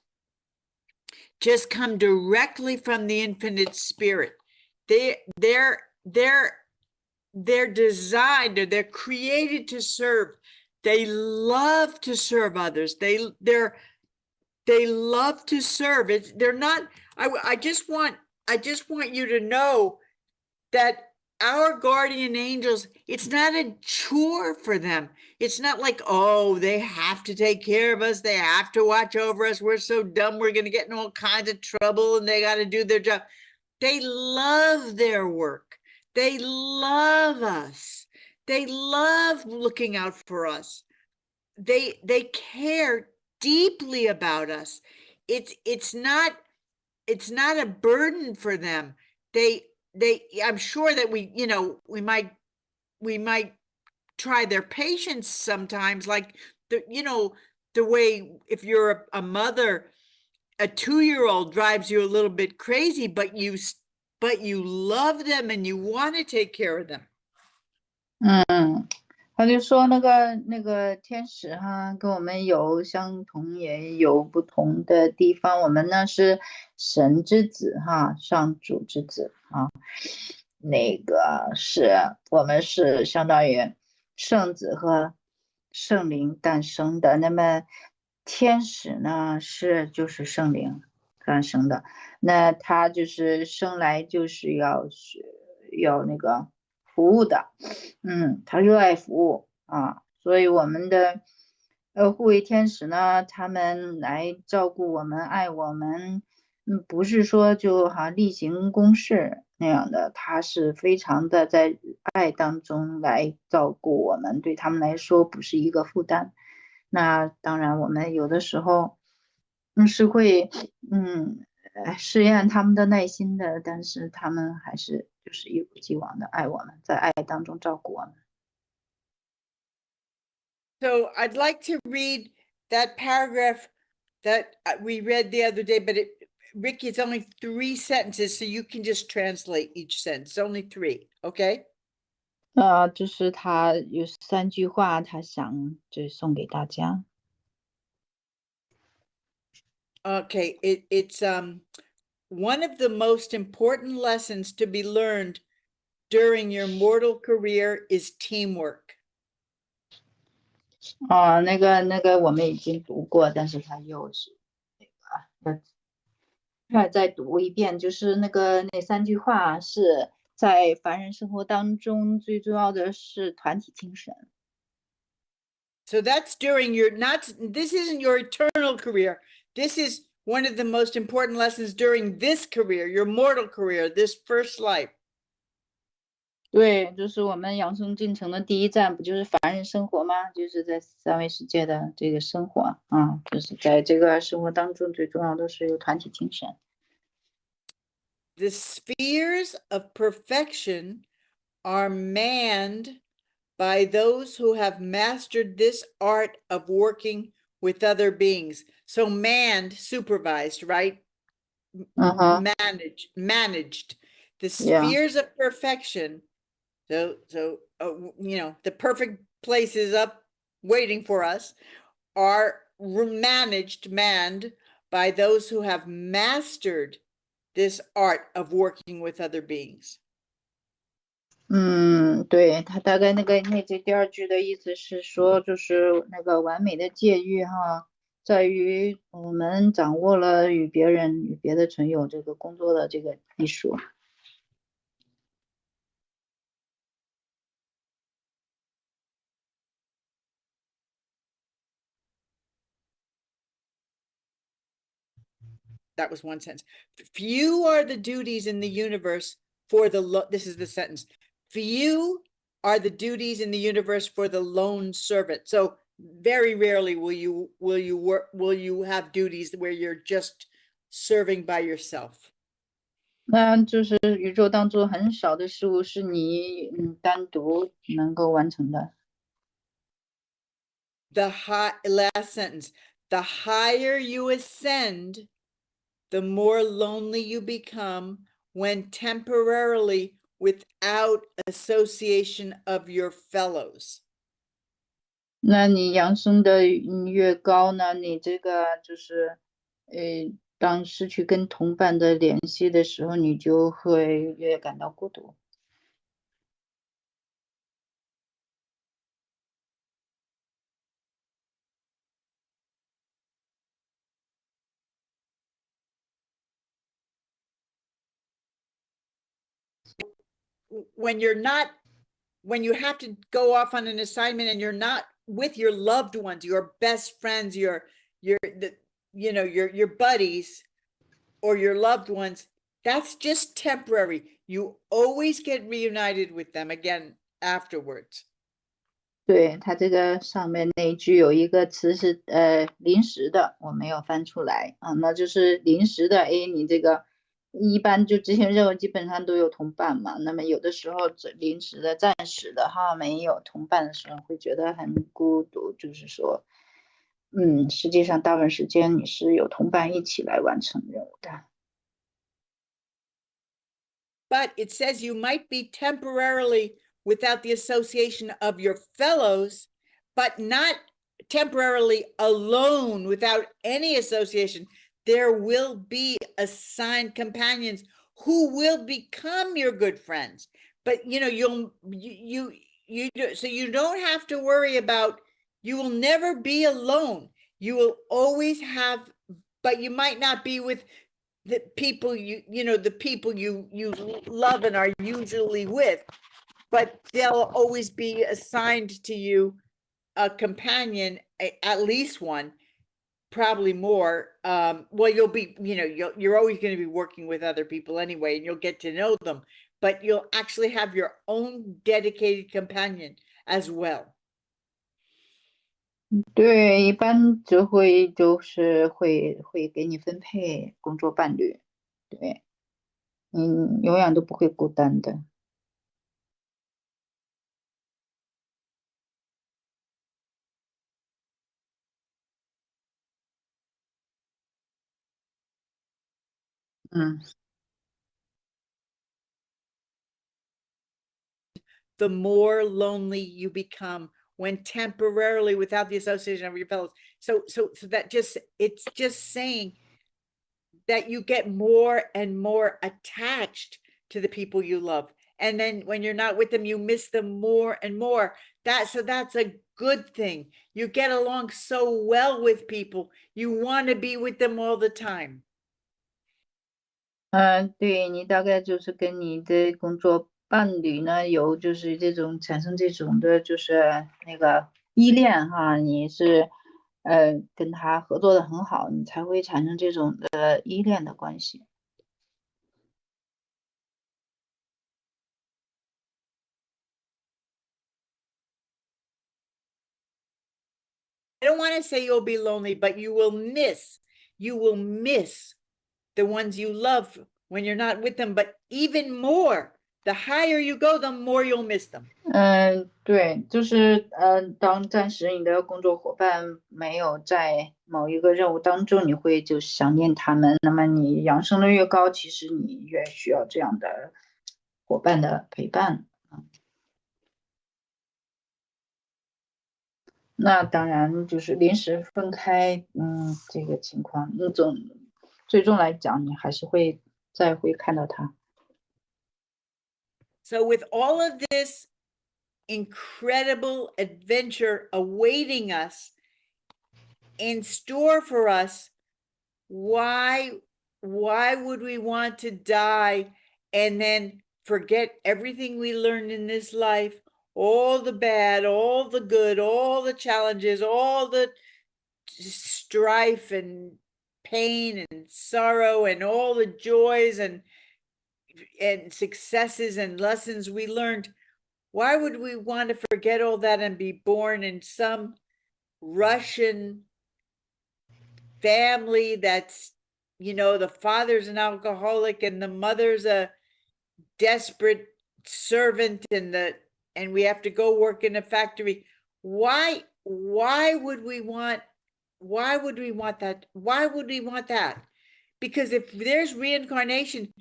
just come directly from the infinite spirit. They're designed, or they're created to serve. They love to serve others. They love to serve. They're not. I just want you to know that our guardian angels, it's not a chore for them. It's not like, oh, they have to take care of us. They have to watch over us. We're so dumb. We're going to get in all kinds of trouble and they got to do their job. They love their work. They love us. They love looking out for us. They care deeply about us. It's not a burden for them. I'm sure that we might try their patience sometimes, like the way if you're a mother, a 2-year-old drives you a little bit crazy, but you love them and you want to take care of them. 他就说那个天使哈，跟我们有相同也有不同的地方。我们呢是神之子哈，上主之子啊，那个是我们是相当于圣子和圣灵诞生的。那么天使呢就是圣灵诞生的，那他就是生来就是要那个服务的。他热爱服务啊，所以我们的护卫天使呢，他们来照顾我们、爱我们，不是说就例行公事那样的，他是非常的在爱当中来照顾我们，对他们来说不是一个负担。那当然，我们有的时候是会试验他们的耐心的，但是他们还是就是一如既往的爱我们，在爱当中照顾我们。So I'd like to read that paragraph that we read the other day, but Ricky, it's only 3 sentences, so you can just translate each sentence. Only 3, okay? 就是他有3句话，他想就送给大家。Okay, it's one of the most important lessons to be learned during your mortal career is teamwork. 那个我们已经读过，但是他又是再读一遍，就是那3句话是在凡人生活当中最重要的是团体精神。So that's during this isn't your eternal career. This is one of the most important lessons during this career, your mortal career, this first life. 对，就是我们养生进程的第一站，不就是凡人生活吗？就是在3维世界的这个生活啊，就是在这个生活当中最重要的是有团体精神。The spheres of perfection are manned by those who have mastered this art of working with other beings. So manned, supervised, right? Managed. The spheres of perfection. So the perfect places up waiting for us are manned by those who have mastered this art of working with other beings. 对，他大概这第2句的意思是说，就是那个完美的界域哈，在于我们掌握了与别的存有这个工作的这个艺术。that was one sentence. Few are the duties in the universe for the, this is the sentence. Few are the duties in the universe for the lone servant. So very rarely will you have duties where you're just serving by yourself. 那就是宇宙当中很少的事物是你单独能够完成的。The last sentence, the higher you ascend, the more lonely you become when temporarily without association of your fellows. 那你扬升的越高呢，你这个就是当失去跟同伴的联系的时候，你就会越感到孤独。When you have to go off on an assignment and you're not with your loved ones, your best friends, your buddies or your loved ones, that's just temporary. You always get reunited with them again afterwards. 对，它这个上面那一句有一个词是临时的，我没有翻出来啊，那就是临时的。你这个一般就执行任务基本上都有同伴嘛，那么有的时候临时的、暂时的哈，没有同伴的时候会觉得很孤独，就是说，实际上大部分时间你是有同伴一起来完成任务的。But it says you might be temporarily without the association of your fellows, but not temporarily alone without any association. There will be assigned companions who will become your good friends. But so you don't have to worry about, you will never be alone. You will always have, but you might not be with the people the people you love and are usually with, but they'll always be assigned to you a companion, at least one, probably more. Well, you'll be, you're always going to be working with other people anyway, and you'll get to know them, but you'll actually have your own dedicated companion as well. 对，一般就是会给你分配工作伴侣，对，永远都不会孤单的。The more lonely you become when temporarily without the association of your fellows. So that it's just saying that you get more and more attached to the people you love. And then when you're not with them, you miss them more and more. That's a good thing. You get along so well with people. You want to be with them all the time. 对，你大概就是跟你的工作伴侣呢，有就是这种产生这种的，就是那个依恋哈，你是跟他合作的很好，你才会产生这种的依恋的关系。I don't want to say you'll be lonely, but you will miss the ones you love when you're not with them, but even more, the higher you go, the more you'll miss them. 对，就是当暂时你的工作伙伴没有在某一个任务当中，你会就想念他们。那么你扬升的越高，其实你越需要这样的伙伴的陪伴。那当然就是临时分开，这个情况，最终来讲，你还是会看到他。So with all of this incredible adventure awaiting us, in store for us, why would we want to die and then forget everything we learned in this life, all the bad, all the good, all the challenges, all the strife and pain and sorrow and all the joys and successes and lessons we learned, why would we want to forget all that and be born in some Russian family that's, you know, the father's an alcoholic and the mother's a desperate servant and we have to go work in a factory? Why would we want that? Why would we want that? Because if there's reincarnation,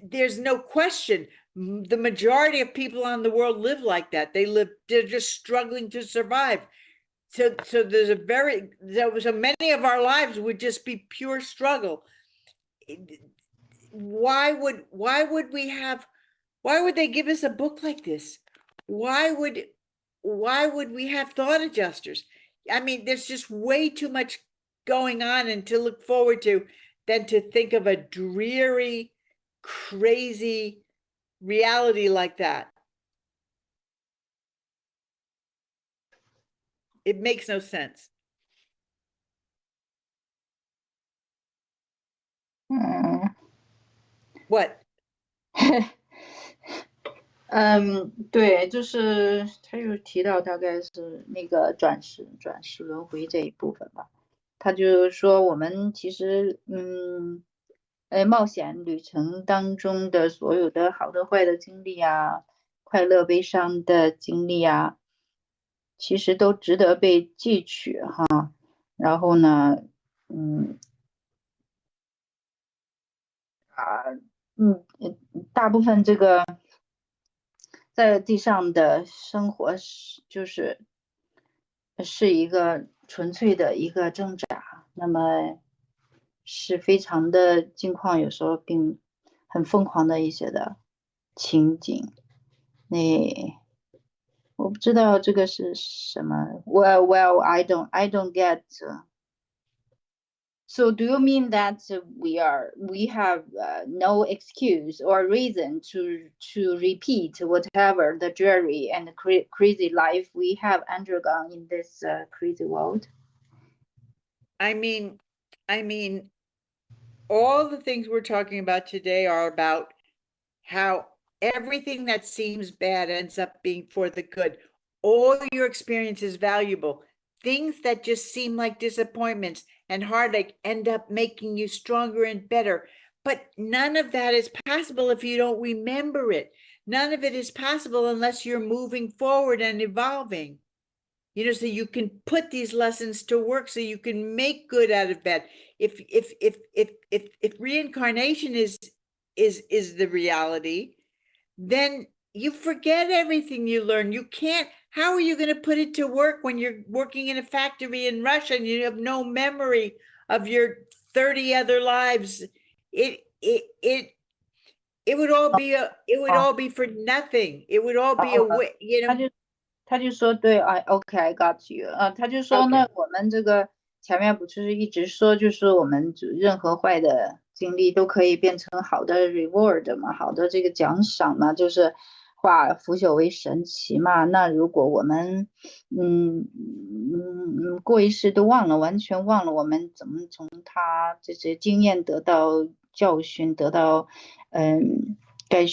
there's no question the majority of people on the world live like that. They're just struggling to survive. So there's so many of our lives would just be pure struggle. Why would they give us a book like this? Why would we have thought adjusters? I mean, there's just way too much going on and to look forward to than to think of a dreary, crazy reality like that. It makes no sense. What? 对，就是他又提到大概是那个转世轮回这一部分吧。他就说我们其实冒险旅程当中的所有的好的坏的经历啊，快乐悲伤的经历啊，其实都值得被记取哈。然后呢，大部分这个在地上的生活是一个纯粹的一个挣扎，那么是非常的境况，有时候并很疯狂的一些的情景。那我不知道这个是什么。Well, I don't get. So do you mean that we have no excuse or reason to repeat whatever the dreary and crazy life we have undergone in this crazy world? I mean, all the things we're talking about today are about how everything that seems bad ends up being for the good. All your experience is valuable. Things that just seem like disappointments and heartache end up making you stronger and better. But none of that is possible if you don't remember it. None of it is possible unless you're moving forward and evolving. You know, so you can put these lessons to work, so you can make good out of bad. If reincarnation is the reality, then you forget everything you learn. You can't. How are you going to put it to work when you're working in a factory in Russia and you have no memory of your 30 other lives? It would all be for nothing. It would all be you know. 他就说对，OK, I got you. 他就说呢，我们这个前面不是一直说，就是我们任何坏的经历都可以变成好的 reward 嘛，好的这个奖赏嘛，就是化腐朽为神奇嘛。那如果我们过一世都忘了，完全忘了，我们怎么从他这些经验得到教训，得到该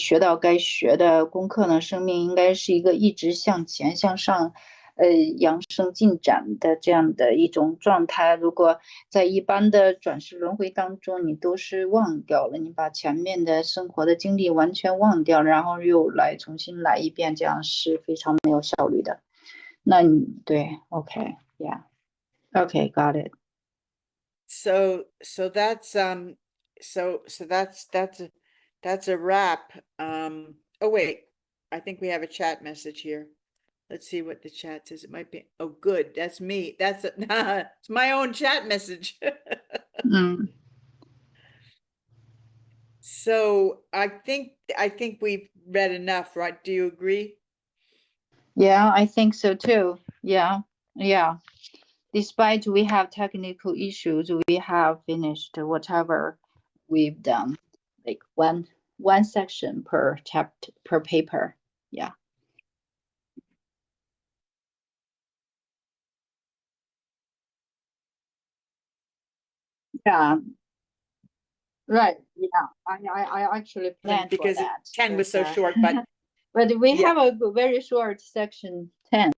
学的功课呢？生命应该是一个一直向前向上扬升进展的这样的一种状态。如果在一般的转世轮回当中你都是忘掉了，你把前面的生活的经历完全忘掉，然后又重新来一遍，这样是非常没有效率的。那你对 OK, yeah, OK, got it. So that's that's a wrap. Oh wait, I think we have a chat message here. Let's see what the chat says. It might be, oh good, that's me. That's it's my own chat message. So I think we've read enough, right? Do you agree? Yeah, I think so too. Yeah. Despite we have technical issues, we have finished whatever we've done, like one section per chapter per paper. Yeah. Yeah, right. Yeah, I actually planned for because that. 10 was so but, short, but but we yeah. have a very short section 10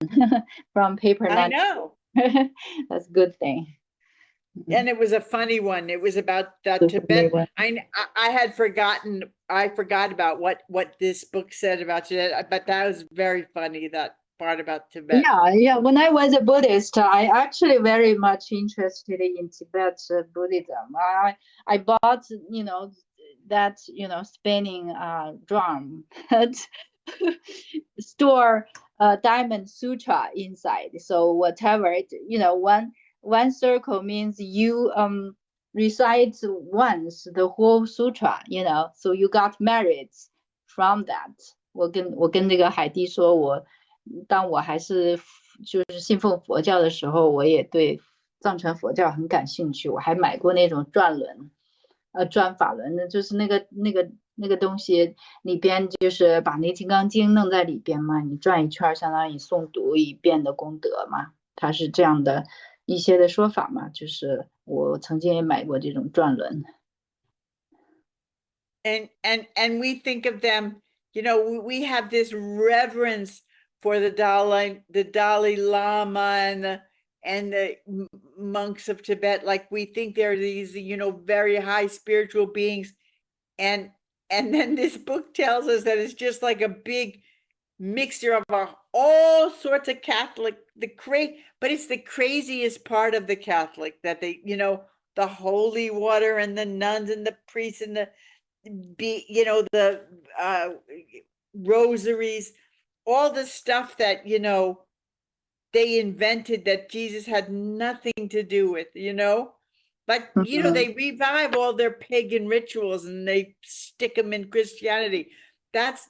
from paper I 9. know. That's a good thing. And it was a funny one. It was about Tibet. I had forgotten. I forgot about what this book said about Tibet, but that was very funny. That part about Tibet. Yeah. When I was a Buddhist, I actually very much interested in Tibet Buddhism. I bought, that spinning drum store Diamond Sutra inside. So whatever one circle means you recite once the whole sutra, so you got merits from that. 我跟这个海蒂说，当我还是就是信奉佛教的时候，我也对藏传佛教很感兴趣，我还买过那种转轮，转法轮的，就是那个东西里边就是把那《金刚经》弄在里边嘛，你转一圈相当于诵读一遍的功德嘛，它是这样的一些的说法嘛，就是我曾经也买过这种转轮。And we think of them, we have this reverence for the Dalai Lama and the monks of Tibet, like we think they're these, very high spiritual beings. And then this book tells us that it's just like a big mixture of all sorts of Catholic, but it's the craziest part of the Catholic that they, the holy water and the nuns and the priests and the rosaries, all the stuff that, they invented that Jesus had nothing to do with, But, they revive all their pagan rituals and they stick them in Christianity. That's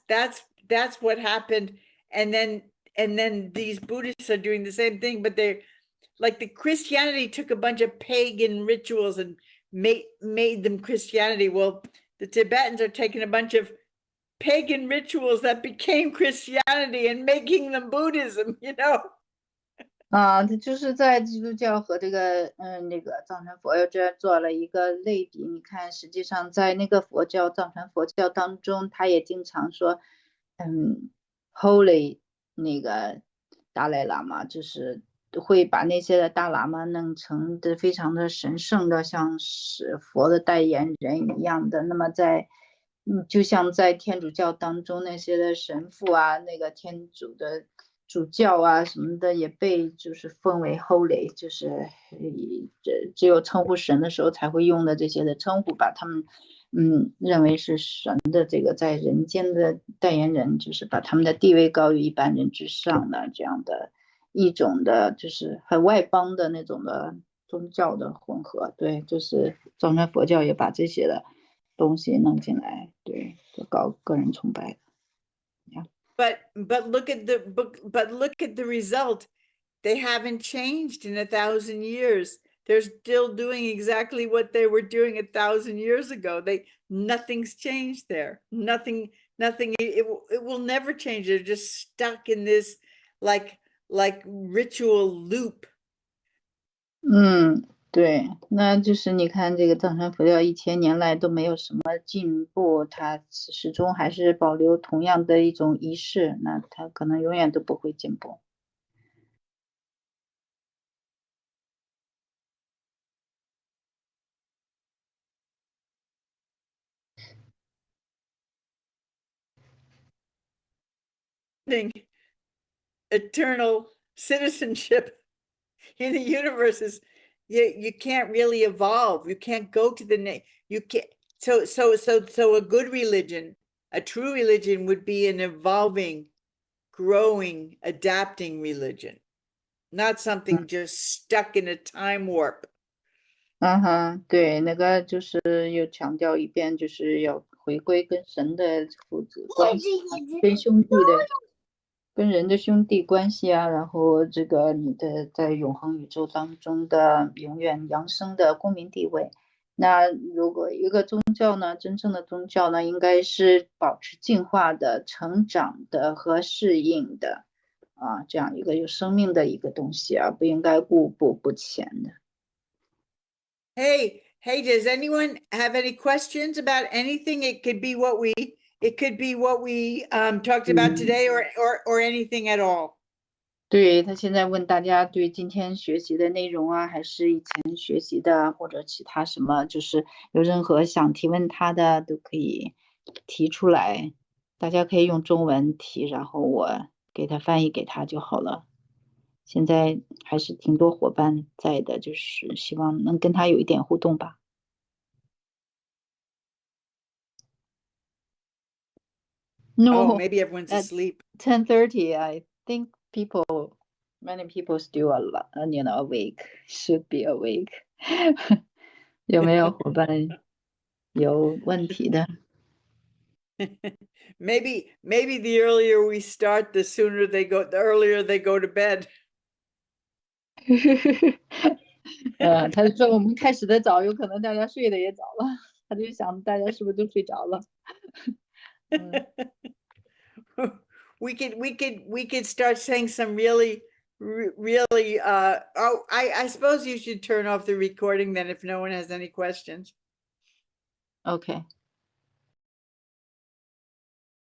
what happened. And then these Buddhists are doing the same thing, but they're like the Christianity took a bunch of pagan rituals and made them Christianity. Well, the Tibetans are taking a bunch of pagan rituals that became Christianity and making them Buddhism,它就是在基督教和这个那个藏传佛教做了一个类比。你看，实际上在那个藏传佛教当中，他也经常说，Holy 那个达赖喇嘛，就是会把那些的大喇嘛弄成的非常的神圣的，像是佛的代言人一样的。那么就像在天主教当中那些的神父啊，那个天主的主教啊什么的，也被就是封为 holy， 就是只有称呼神的时候才会用的这些的称呼，把他们认为是神的这个在人间的代言人，就是把他们的地位高于一般人之上的这样的一种的，就是很外邦的那种的宗教的混合。对，就是藏传佛教也把这些的东西弄进来，对，就搞个人崇拜。But look at the result. They haven't changed in 1,000 years. They're still doing exactly what they were doing 1,000 years ago. Nothing's changed there. Nothing. It will never change. They're just stuck in this like ritual loop. 对，那就是你看这个藏传佛教1000年来都没有什么进步，它始终还是保留同样的一种仪式，那它可能永远都不会进步。Eternal citizenship in the universe is you can't really evolve. You can't go to you can't. So a good religion, a true religion, would be an evolving, growing, adapting religion, not something just stuck in a time warp. 对，那个就是又强调一遍，就是要回归跟神的父子关系，跟兄弟的。跟人的兄弟关系啊，然后这个你的在永恒宇宙当中的永远扬升的公民地位。那如果一个宗教呢，真正的宗教呢，应该是保持进化的、成长的和适应的这样一个有生命的一个东西啊，不应该固步不前的。Hey, Hey, does anyone have any questions about anything? It could be what we talked about today or anything at all. 对，他现在问大家对今天学习的内容啊，还是以前学习的，或者其他什么，就是有任何想提问他的都可以提出来。大家可以用中文提，然后我给他翻译给他就好了。现在还是挺多伙伴在的，就是希望能跟他有一点互动吧。No, Oh, maybe everyone's at asleep. 10:30, I think many people still awake, should be awake. 有没有伙伴有问题的？ Maybe the earlier we start, the earlier they go to bed. 他就说我们开始的早，有可能大家睡得也早了，他就想大家是不是都睡着了？We could start saying some really I suppose you should turn off the recording then if no one has any questions. OK